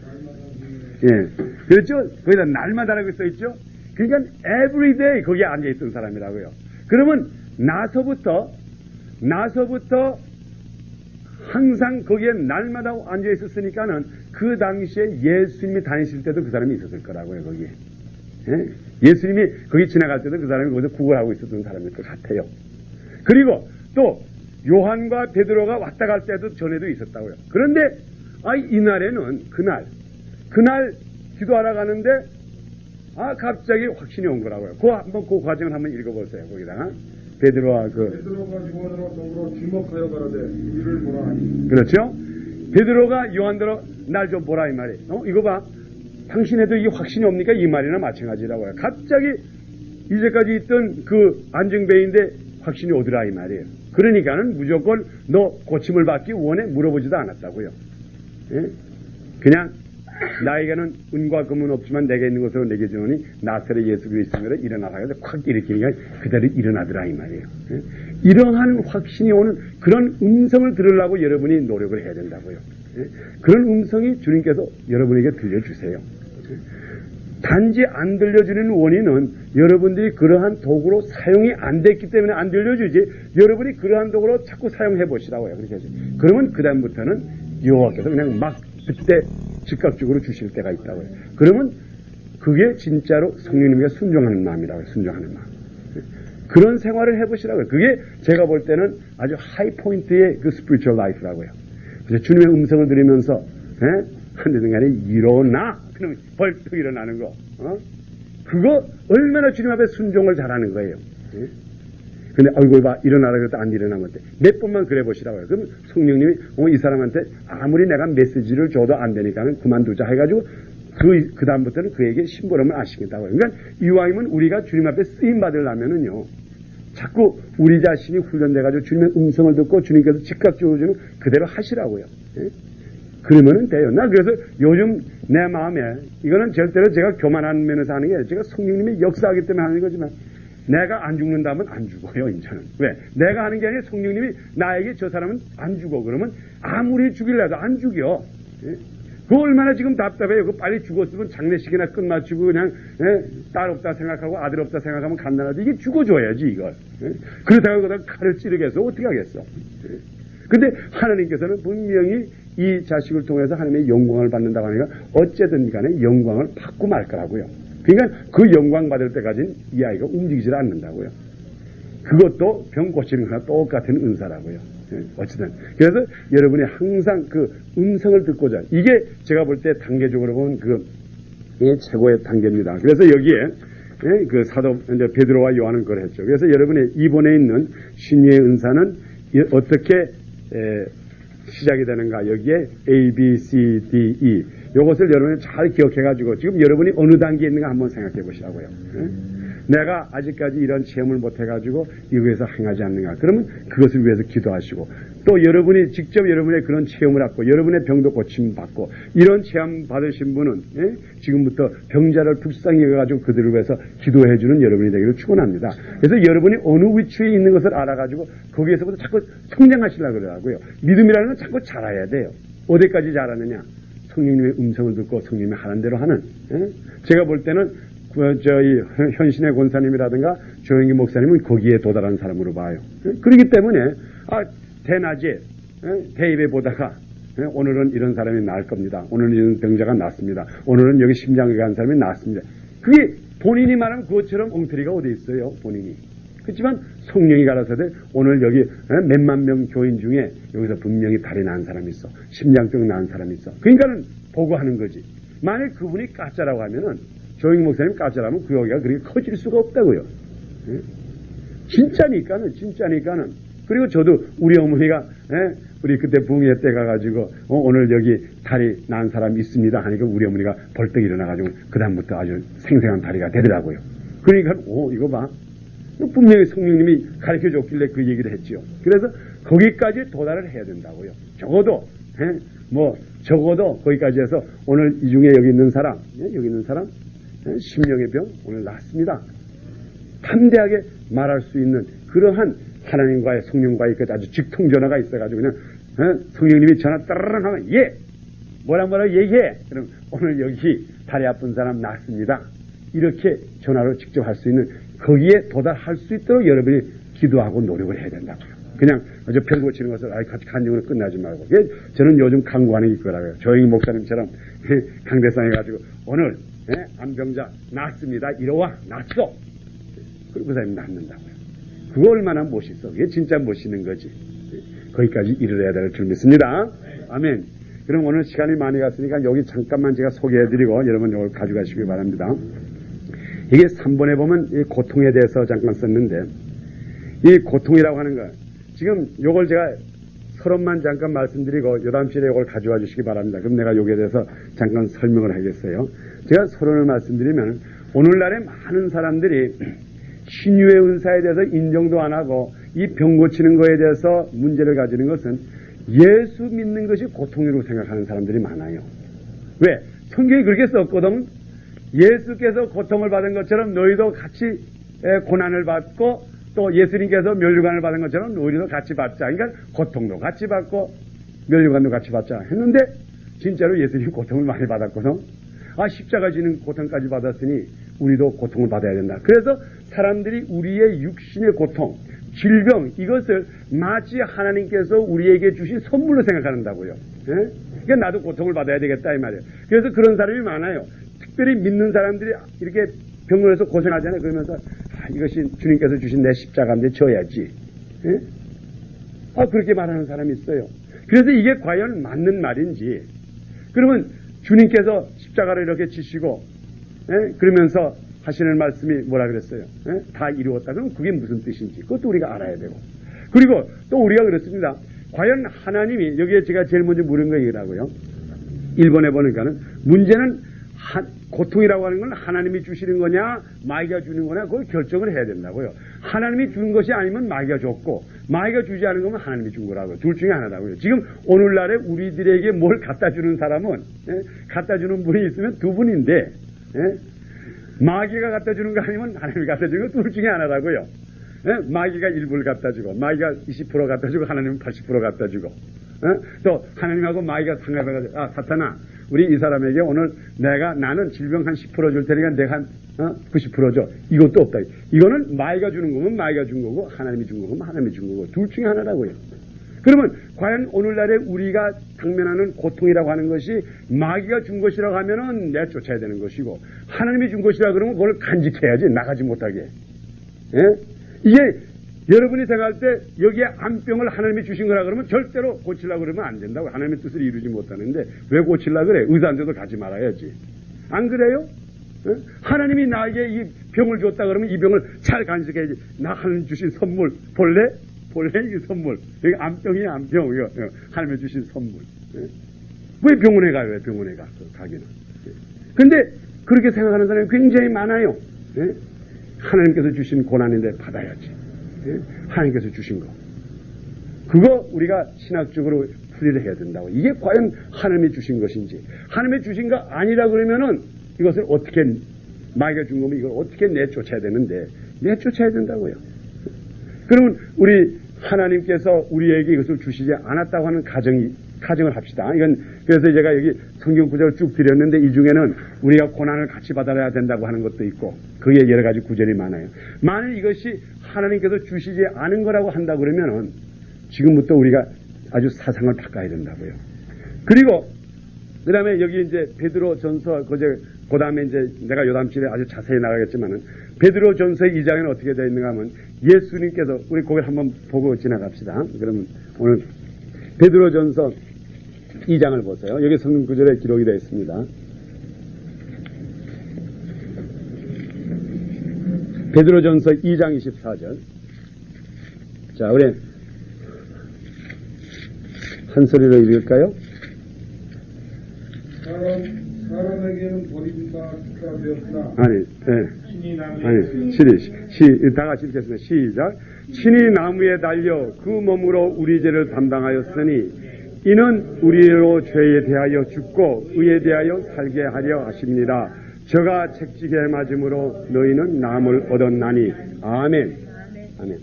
예. 그렇죠? 거기다 날마다라고 써 있죠? 그러니까 everyday 거기에 앉아있던 사람이라고요. 그러면 나서부터 항상 거기에 날마다 앉아있었으니까는 그 당시에 예수님이 다니실 때도 그 사람이 있었을 거라고요, 거기에. 예? 예수님이 거기 지나갈 때도 그 사람이 거기서 구걸하고 있었던 사람일 것 같아요. 그리고 또 요한과 베드로가 왔다 갈 때도 전에도 있었다고요. 그런데 이날에는 그날 기도하러 가는데 갑자기 확신이 온 거라고요. 그 과정을 한번 읽어보세요. 거기다가 베드로가 요한으로 더불어 주목하여 가라되 이를 보라 하니. 그렇죠. 베드로가 요한으로 날 좀 보라 이 말이에요. 이거 봐. 당신에도 이게 확신이 없니까 이 말이나 마찬가지라고요. 갑자기 이제까지 있던 그 안증배인데 확신이 오더라 이 말이에요. 그러니까는 무조건 너 고침을 받기 원해 물어보지도 않았다고요. 예? 그냥 나에게는 은과 금은 없지만 내게 있는 것으로 내게 주노니 나사렛 예수 그리스도로 일어나라 해서 콱 일으키니까 그대로 일어나더라 이 말이에요. 예? 이러한 확신이 오는 그런 음성을 들으려고 여러분이 노력을 해야 된다고요. 예? 그런 음성이 주님께서 여러분에게 들려주세요. 단지 안 들려주는 원인은 여러분들이 그러한 도구로 사용이 안 됐기 때문에 안 들려주지 여러분이 그러한 도구로 자꾸 사용해 보시라고요. 그렇게 하죠. 그러면 그 다음부터는 여호와께서 그냥 막 그때 즉각적으로 주실 때가 있다고요. 그러면 그게 진짜로 성령님에게 순종하는 마음이라고요. 순종하는 마음. 그런 생활을 해보시라고요. 그게 제가 볼 때는 아주 하이 포인트의 그 스피리추얼 라이프라고요. 그래서 주님의 음성을 들으면서 한데든간에 일어나 그럼 벌떡 일어나는 거. 그거 얼마나 주님 앞에 순종을 잘하는 거예요. 근데 얼굴 봐 일어나라 그래도 안 일어나면 돼. 몇 번만 그래 보시라고요. 그럼 성령님이 이 사람한테 아무리 내가 메시지를 줘도 안 되니까는 그만두자 해가지고 그 다음부터는 그에게 심부름을 하시겠다고요. 그러니까 이왕이면 우리가 주님 앞에 쓰임 받으려면은요. 자꾸 우리 자신이 훈련돼가지고 주님의 음성을 듣고 주님께서 즉각적으로 주는 그대로 하시라고요. 그러면은 돼요. 나 그래서 요즘 내 마음에 이거는 절대로 제가 교만한 면에서 하는 게 아니라 제가 성령님이 역사하기 때문에 하는 거지만 내가 안 죽는다면 안 죽어요. 이제는. 왜? 내가 하는 게 아니라 성령님이 나에게 저 사람은 안 죽어. 그러면 아무리 죽일래도 안 죽여. 그거 얼마나 지금 답답해요. 그 빨리 죽었으면 장례식이나 끝마치고 그냥 딸 없다 생각하고 아들 없다 생각하면 간단하지. 이게 죽어줘야지 이걸. 그러다가 그러다 칼을 찌르게 해서 어떻게 하겠어. 근데 하나님께서는 분명히 이 자식을 통해서 하나님의 영광을 받는다고 하니까 어쨌든 간에 영광을 받고 말 거라고요. 그러니까 그 영광 받을 때까지는 이 아이가 움직이질 않는다고요. 그것도 병 고치는 거나 똑같은 은사라고요. 어쨌든. 그래서 여러분이 항상 그 음성을 듣고자, 이게 제가 볼 때 단계적으로 보면 최고의 단계입니다. 그래서 여기에 그 사도 이제 베드로와 요한은 그걸 했죠. 그래서 여러분이 이번에 있는 신유의 은사는 어떻게 시작이 되는가? 여기에 A, B, C, D, E. 이것을 여러분이 잘 기억해가지고 지금 여러분이 어느 단계에 있는가 한번 생각해 보시라고요. 내가 아직까지 이런 체험을 못해가지고 이거에서 행하지 않는가. 그러면 그것을 위해서 기도하시고 또 여러분이 직접 여러분의 그런 체험을 받고 여러분의 병도 고침 받고 이런 체험 받으신 분은 지금부터 병자를 불쌍히 여겨가지고 그들을 위해서 기도해주는 여러분이 되기를 축원합니다. 그래서 여러분이 어느 위치에 있는 것을 알아가지고 거기에서부터 자꾸 성장하시려고 그러고요. 믿음이라는 건 자꾸 자라야 돼요. 어디까지 자라느냐? 성령님의 음성을 듣고 성령님이 하는 대로 하는. 제가 볼 때는 저희 현신의 권사님이라든가 조영기 목사님은 거기에 도달한 사람으로 봐요. 그렇기 때문에 대낮에 대입에 보다가 오늘은 이런 사람이 나을 겁니다. 오늘은 이런 병자가 낫습니다. 오늘은 여기 심장에 간 사람이 낫습니다. 그게 본인이 말하면 그것처럼 엉터리가 어디 있어요. 본인이. 그렇지만 성령이 가라사대 오늘 여기 몇만 명 교인 중에 여기서 분명히 다리 난 사람이 있어. 심장병 난 사람이 있어. 그러니까는 보고하는 거지. 만약 그분이 가짜라고 하면은 조영기 목사님 가짜라면 그 여기가 그렇게 커질 수가 없다고요. 진짜니까는. 그리고 저도 우리 어머니가 우리 그때 붕괴 때 가가지고 오늘 여기 다리 난 사람 있습니다 하니까 우리 어머니가 벌떡 일어나가지고 그 다음부터 아주 생생한 다리가 되더라고요. 그러니까 이거 봐. 분명히 성령님이 가르쳐줬길래 그 얘기를 했지요. 그래서 거기까지 도달을 해야 된다고요. 적어도 거기까지 해서 오늘 이 중에 여기 있는 사람 심령의 병 오늘 낫습니다. 담대하게 말할 수 있는 그러한 하나님과의 성령과의 그 아주 직통전화가 있어가지고 그냥 성령님이 전화 따르릉 하면 뭐라 얘기해. 그럼 오늘 여기 다리 아픈 사람 낫습니다. 이렇게 전화로 직접 할 수 있는 거기에 도달할 수 있도록 여러분이 기도하고 노력을 해야 된다고요. 그냥 아주 병 고치는 것을 간증으로 끝나지 말고. 저는 요즘 강구하는 게 그거라고요. 조영희 목사님처럼 강대상 해가지고 오늘 암병자 낫습니다. 이러와 낫어. 그리고 그 사람이 낫는다고요. 그거 얼마나 멋있어. 그게 진짜 멋있는 거지. 거기까지 이르러야 될 줄 믿습니다. 아멘. 그럼 오늘 시간이 많이 갔으니까 여기 잠깐만 제가 소개해드리고 여러분 이걸 가져가시기 바랍니다. 이게 3번에 보면 이 고통에 대해서 잠깐 썼는데 이 고통이라고 하는 거 지금 요걸 제가 서론만 잠깐 말씀드리고 요담실에 이걸 가져와 주시기 바랍니다. 그럼 내가 여기에 대해서 잠깐 설명을 하겠어요. 제가 서론을 말씀드리면 오늘날에 많은 사람들이 신유의 은사에 대해서 인정도 안 하고 이 병 고치는 거에 대해서 문제를 가지는 것은 예수 믿는 것이 고통이라고 생각하는 사람들이 많아요. 왜? 성경이 그렇게 썼거든. 예수께서 고통을 받은 것처럼 너희도 같이 고난을 받고 또 예수님께서 면류관을 받은 것처럼 너희도 같이 받자. 그러니까 고통도 같이 받고 면류관도 같이 받자 했는데 진짜로 예수님이 고통을 많이 받았거든. 십자가 지는 고통까지 받았으니 우리도 고통을 받아야 된다. 그래서 사람들이 우리의 육신의 고통, 질병 이것을 마치 하나님께서 우리에게 주신 선물로 생각한다고요. 그러니까 나도 고통을 받아야 되겠다 이 말이에요. 그래서 그런 사람이 많아요. 특별히 믿는 사람들이 이렇게 병을 해서 고생하잖아요. 그러면서 이것이 주님께서 주신 내 십자가인데 져야지. 그렇게 말하는 사람이 있어요. 그래서 이게 과연 맞는 말인지. 그러면 주님께서 십자가를 이렇게 지시고 그러면서 하시는 말씀이 뭐라 그랬어요? 다 이루었다. 그럼 그게 무슨 뜻인지 그것도 우리가 알아야 되고. 그리고 또 우리가 그렇습니다. 과연 하나님이 여기에 제가 제일 먼저 물은 거 이거라고요. 1번에 보니까는 문제는 고통이라고 하는 건 하나님이 주시는 거냐 마귀가 주는 거냐 그걸 결정을 해야 된다고요. 하나님이 주는 것이 아니면 마귀가 줬고 마귀가 주지 않은 거면 하나님이 준 거라고요. 둘 중에 하나라고요. 지금 오늘날에 우리들에게 뭘 갖다 주는 사람은 갖다 주는 분이 있으면 두 분인데 마귀가 갖다 주는 거 아니면 하나님이 갖다 주는 거 둘 중에 하나라고요. 마귀가 일부를 갖다 주고 마귀가 20% 갖다 주고 하나님은 80% 갖다 주고 또 하나님하고 마귀가 상관해가지고 사탄아 우리 이 사람에게 오늘 나는 질병 한 10% 줄 테니까 내가 한 90% 줘. 이것도 없다. 이거는 마귀가 주는 거면 마귀가 준 거고 하나님이 준 거면 하나님이 준 거고 둘 중에 하나라고요. 그러면 과연 오늘날에 우리가 당면하는 고통이라고 하는 것이 마귀가 준 것이라고 하면은 내가 쫓아야 되는 것이고 하나님이 준 것이라 그러면 그걸 간직해야지 나가지 못하게. 이게 여러분이 생각할 때 여기에 암병을 하나님이 주신 거라 그러면 절대로 고치려고 그러면 안 된다고. 하나님의 뜻을 이루지 못하는데 왜 고치려고 그래? 의사한테도 가지 말아야지. 안 그래요? 하나님이 나에게 이 병을 줬다 그러면 이 병을 잘 간직해야지. 나 하나님 주신 선물 볼래? 이게 선물. 여기 암병이야 암병. 이거 하나님이 주신 선물. 왜 병원에 가요? 왜 병원에 가기는. 근데 그렇게 생각하는 사람이 굉장히 많아요. 하나님께서 주신 고난인데 받아야지. 예? 하나님께서 주신 거. 그거 우리가 신학적으로 풀이를 해야 된다고. 이게 과연 하나님이 주신 것인지. 하나님이 주신 거 아니라 그러면은 이것을 어떻게, 마귀가 준 거면 이걸 어떻게 내쫓아야 되는데, 내쫓아야 된다고요. 그러면 우리 하나님께서 우리에게 이것을 주시지 않았다고 하는 가정을 합시다. 이건, 그래서 제가 여기 성경 구절을 쭉 드렸는데 이 중에는 우리가 고난을 같이 받아야 된다고 하는 것도 있고, 그게 여러 가지 구절이 많아요. 만일 이것이 하나님께서 주시지 않은 거라고 한다 그러면은 지금부터 우리가 아주 사상을 바꿔야 된다고요. 그리고 그 다음에 여기 이제 베드로 전서, 그 다음에 이제 내가 요담집에 아주 자세히 나가겠지만은 베드로 전서 2장에는 어떻게 되어 있는가 하면 예수님께서, 우리 그걸 한번 보고 지나갑시다. 그러면 오늘 베드로 전서 2장을 보세요. 여기 성경 구절에 기록이 되어 있습니다. 베드로 전서 2장 24절. 자, 우리 한 소리로 읽을까요? 사람에게는 버림받아 되었으나 아니, 다 같이 읽겠습니다. 시작. 친히 나무에 달려 그 몸으로 우리 죄를 담당하였으니 이는 우리로 죄에 대하여 죽고 의에 대하여 살게 하려 하십니다. 저가 책지게 맞음으로 너희는 남을 얻었나니. 아멘. 아멘.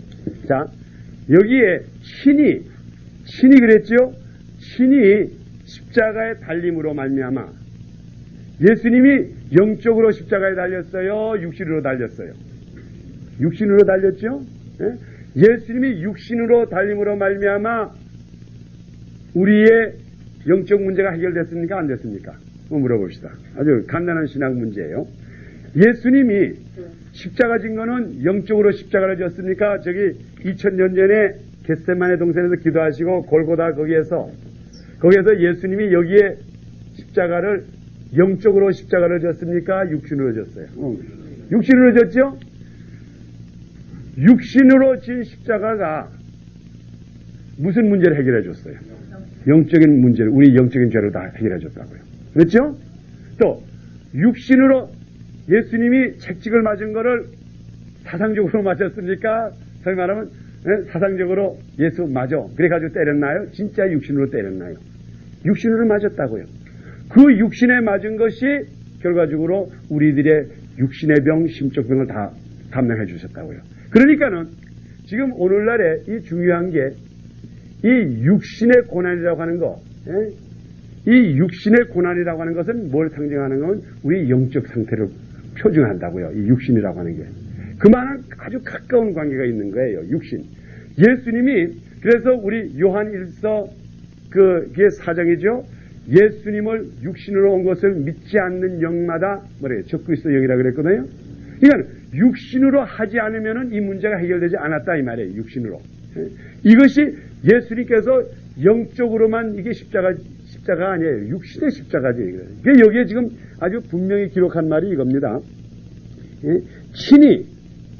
자, 여기에 친히 그랬죠? 친히 십자가에 달림으로 말미암아. 예수님이 영적으로 십자가에 달렸어요? 육신으로 달렸어요? 육신으로 달렸죠? 예? 예수님이 육신으로 달림으로 말미암아 우리의 영적 문제가 해결됐습니까? 안 됐습니까? 한번 물어봅시다. 아주 간단한 신학 문제예요. 예수님이 십자가 진 거는 영적으로 십자가를 졌습니까? 저기 2000년 전에 겟세마네 동산에서 기도하시고 골고다 거기에서 예수님이 여기에 십자가를 영적으로 십자가를 졌습니까? 육신으로 졌어요. 육신으로 졌죠? 육신으로 진 십자가가 무슨 문제를 해결해 줬어요? 영적인 문제를, 우리 영적인 죄를 다 해결해 줬다고요. 그렇죠? 또 육신으로 예수님이 책찍을 맞은 거를 사상적으로 맞았습니까? 소위 말하면 사상적으로 예수 맞아. 그래가지고 때렸나요? 진짜 육신으로 때렸나요? 육신으로 맞았다고요. 그 육신에 맞은 것이 결과적으로 우리들의 육신의 병, 심적 병을 다 감당해 주셨다고요. 그러니까는 지금 오늘날에 이 중요한 게 이 육신의 고난이라고 하는 거, 이 육신의 고난이라고 하는 것은 뭘 상징하는 건 우리 영적 상태를 표준한다고요. 이 육신이라고 하는 게. 그만한 아주 가까운 관계가 있는 거예요. 육신. 예수님이 그래서 우리 요한 1서 그게 사정이죠. 예수님을 육신으로 온 것을 믿지 않는 영마다 뭐래요? 적그리스도 영이라 그랬거든요. 그러니까 육신으로 하지 않으면은 이 문제가 해결되지 않았다 이 말이에요. 육신으로. 이것이 예수님께서 영적으로만 이게 십자가 아니에요. 육신의 십자가지. 그러니까 여기에 지금 아주 분명히 기록한 말이 이겁니다.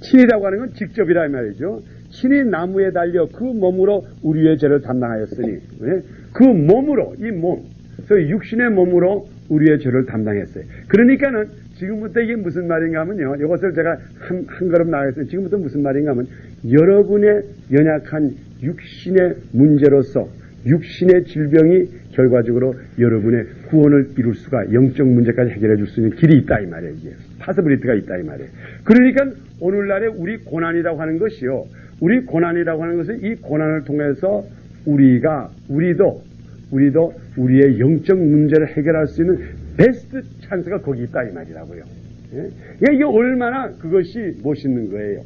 친이라고 하는 건 직접이라 이 말이죠. 친히 나무에 달려 그 몸으로 우리의 죄를 담당하였으니 그 몸으로 이 몸, 그 육신의 몸으로 우리의 죄를 담당했어요. 그러니까는 지금부터 이게 무슨 말인가 하면요. 이것을 제가 한 걸음 나가겠어요. 지금부터 무슨 말인가 하면 여러분의 연약한 육신의 문제로서 육신의 질병이 결과적으로 여러분의 구원을 이룰 수가 영적 문제까지 해결해 줄 수 있는 길이 있다 이 말이에요. 이게 파서블리티가 있다 이 말이에요. 그러니까 오늘날에 우리 고난이라고 하는 것이요. 우리 고난이라고 하는 것은 이 고난을 통해서 우리도 우리의 영적 문제를 해결할 수 있는 베스트 찬스가 거기 있다 이 말이라고요. 예? 이게 얼마나 그것이 멋있는 거예요.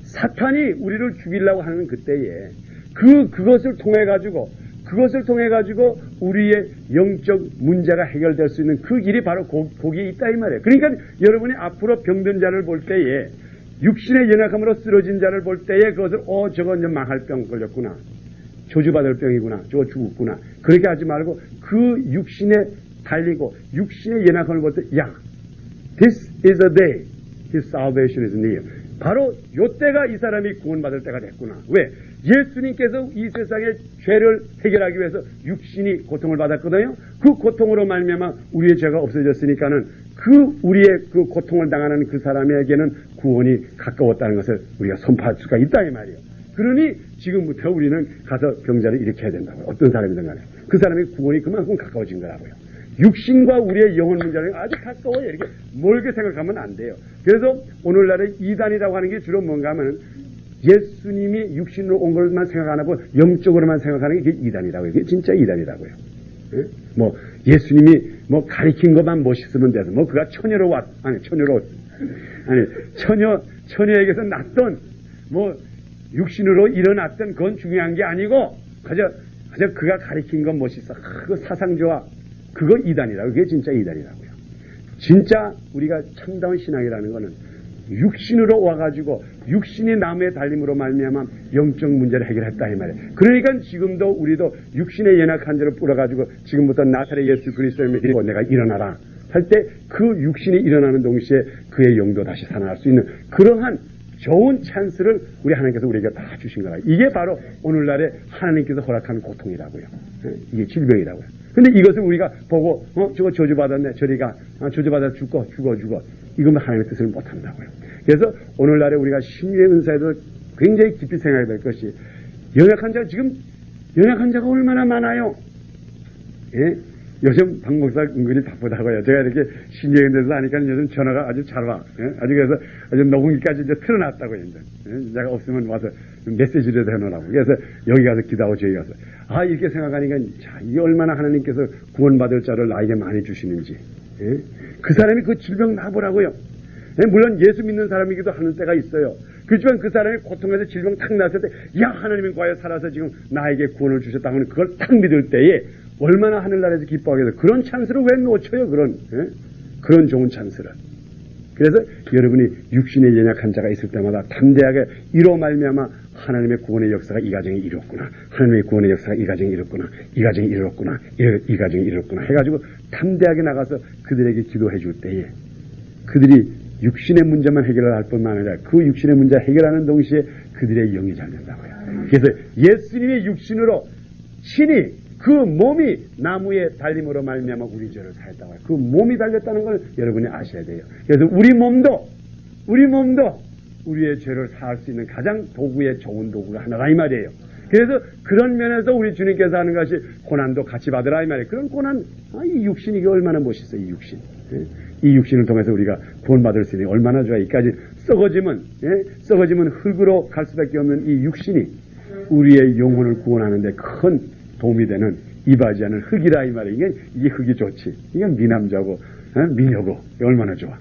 사탄이 우리를 죽이려고 하는 그때에 그것을 통해 가지고 우리의 영적 문제가 해결될 수 있는 그 길이 바로 거기에 있다 이 말이에요. 그러니까 여러분이 앞으로 병든 자를 볼 때에 육신의 연약함으로 쓰러진 자를 볼 때에 그것을 저거 이제 망할 병 걸렸구나. 저주받을 병이구나. 저거 죽었구나. 그렇게 하지 말고 그 육신에 달리고 육신의 연약함을 볼 때 this is a day his salvation is near. 바로 요 때가 이 사람이 구원받을 때가 됐구나. 왜? 예수님께서 이 세상의 죄를 해결하기 위해서 육신이 고통을 받았거든요. 그 고통으로 말미암아 우리의 죄가 없어졌으니까는 우리의 그 고통을 당하는 그 사람에게는 구원이 가까웠다는 것을 우리가 선포할 수가 있다 이 말이에요. 그러니 지금부터 우리는 가서 병자를 일으켜야 된다고요. 어떤 사람이든 간에. 그 사람의 구원이 그만큼 가까워진 거라고요. 육신과 우리의 영혼 문제는 아주 가까워요. 이렇게 멀게 생각하면 안 돼요. 그래서 오늘날의 이단이라고 하는 게 주로 뭔가 하면 예수님이 육신으로 온 것만 생각 안 하고 영적으로만 생각하는 게 이단이라고요. 이게 진짜 이단이라고요. 예? 뭐 예수님이 뭐 가리킨 것만 멋있으면 돼서 뭐 그가 처녀에게서 났던 뭐 육신으로 일어났던 그건 중요한 게 아니고 그저 그가 가리킨 건 멋있어. 그 사상 좋아. 그거 이단이라고. 그게 진짜 이단이라고요. 진짜 우리가 참다운 신앙이라는 거는 육신으로 와가지고 육신이 나무에 달림으로 말미암아 영적 문제를 해결했다 이 말이에요. 그러니까 지금도 우리도 육신의 연약한 죄를 뿌려가지고 지금부터 나사렛 예수 그리스도를 믿고 내가 일어나라 할 때 그 육신이 일어나는 동시에 그의 영도 다시 살아날 수 있는 그러한 좋은 찬스를 우리 하나님께서 우리에게 다 주신 거라. 이게 바로 오늘날에 하나님께서 허락한 고통이라고요. 이게 질병이라고요. 근데 이것을 우리가 보고 저거 저주받았네. 저리가 저주받아 죽어. 이거면 하나님의 뜻을 못한다고요. 그래서 오늘날에 우리가 신유의 은사에도 굉장히 깊이 생각해야 될 것이 연약한 자가 얼마나 많아요. 예? 요즘 박 목사 은근히 바쁘다고요. 제가 이렇게 신유의 은사에서 하니까 요즘 전화가 아주 잘 와. 예? 아주 그래서 아주 녹음기까지 이제 틀어놨다고요. 이제. 예? 제가 없으면 와서 메시지를 해놓으라고. 그래서 여기 가서 기도하고 저기 가서. 이렇게 생각하니까 자, 이게 얼마나 하나님께서 구원받을 자를 나에게 많이 주시는지. 예? 그 사람이 그 질병 나보라고요. 예? 물론 예수 믿는 사람이기도 하는 때가 있어요. 그렇지만 그 사람이 고통에서 질병 탁 났을 때, 야, 하나님은 과연 살아서 지금 나에게 구원을 주셨다 하면 그걸 탁 믿을 때에 얼마나 하늘나라에서 기뻐하겠어요. 그런 찬스를 왜 놓쳐요, 그런 좋은 찬스를. 그래서 여러분이 육신의 연약한 자가 있을 때마다 담대하게 이로 말미암아 하나님의 구원의 역사가 이 가정에 이뤘구나. 하나님의 구원의 역사가 이 가정에 이뤘구나. 이 가정에 이뤘구나. 이 가정에 이뤘구나. 해가지고 담대하게 나가서 그들에게 기도해 줄 때에 그들이 육신의 문제만 해결을 할 뿐만 아니라 그 육신의 문제 해결하는 동시에 그들의 영이 잘 된다고요. 그래서 예수님의 육신으로 친히 그 몸이 나무에 달림으로 말미암아 우리 죄를 사했다고요. 그 몸이 달렸다는 걸 여러분이 아셔야 돼요. 그래서 우리 몸도 우리의 죄를 사할 수 있는 가장 도구의 좋은 도구가 하나가 이 말이에요. 그래서 그런 면에서 우리 주님께서 하는 것이 고난도 같이 받으라 이 말이에요. 그런 고난, 이 육신이 이게 얼마나 멋있어, 이 육신. 이 육신을 통해서 우리가 구원받을 수 있는 얼마나 좋아. 이까지 썩어지면 흙으로 갈 수밖에 없는 이 육신이 우리의 영혼을 구원하는데 큰 도움이 되는 이바지하는 흙이라 이 말이에요. 이게 흙이 좋지. 이게 미남자고 미녀고 얼마나 좋아.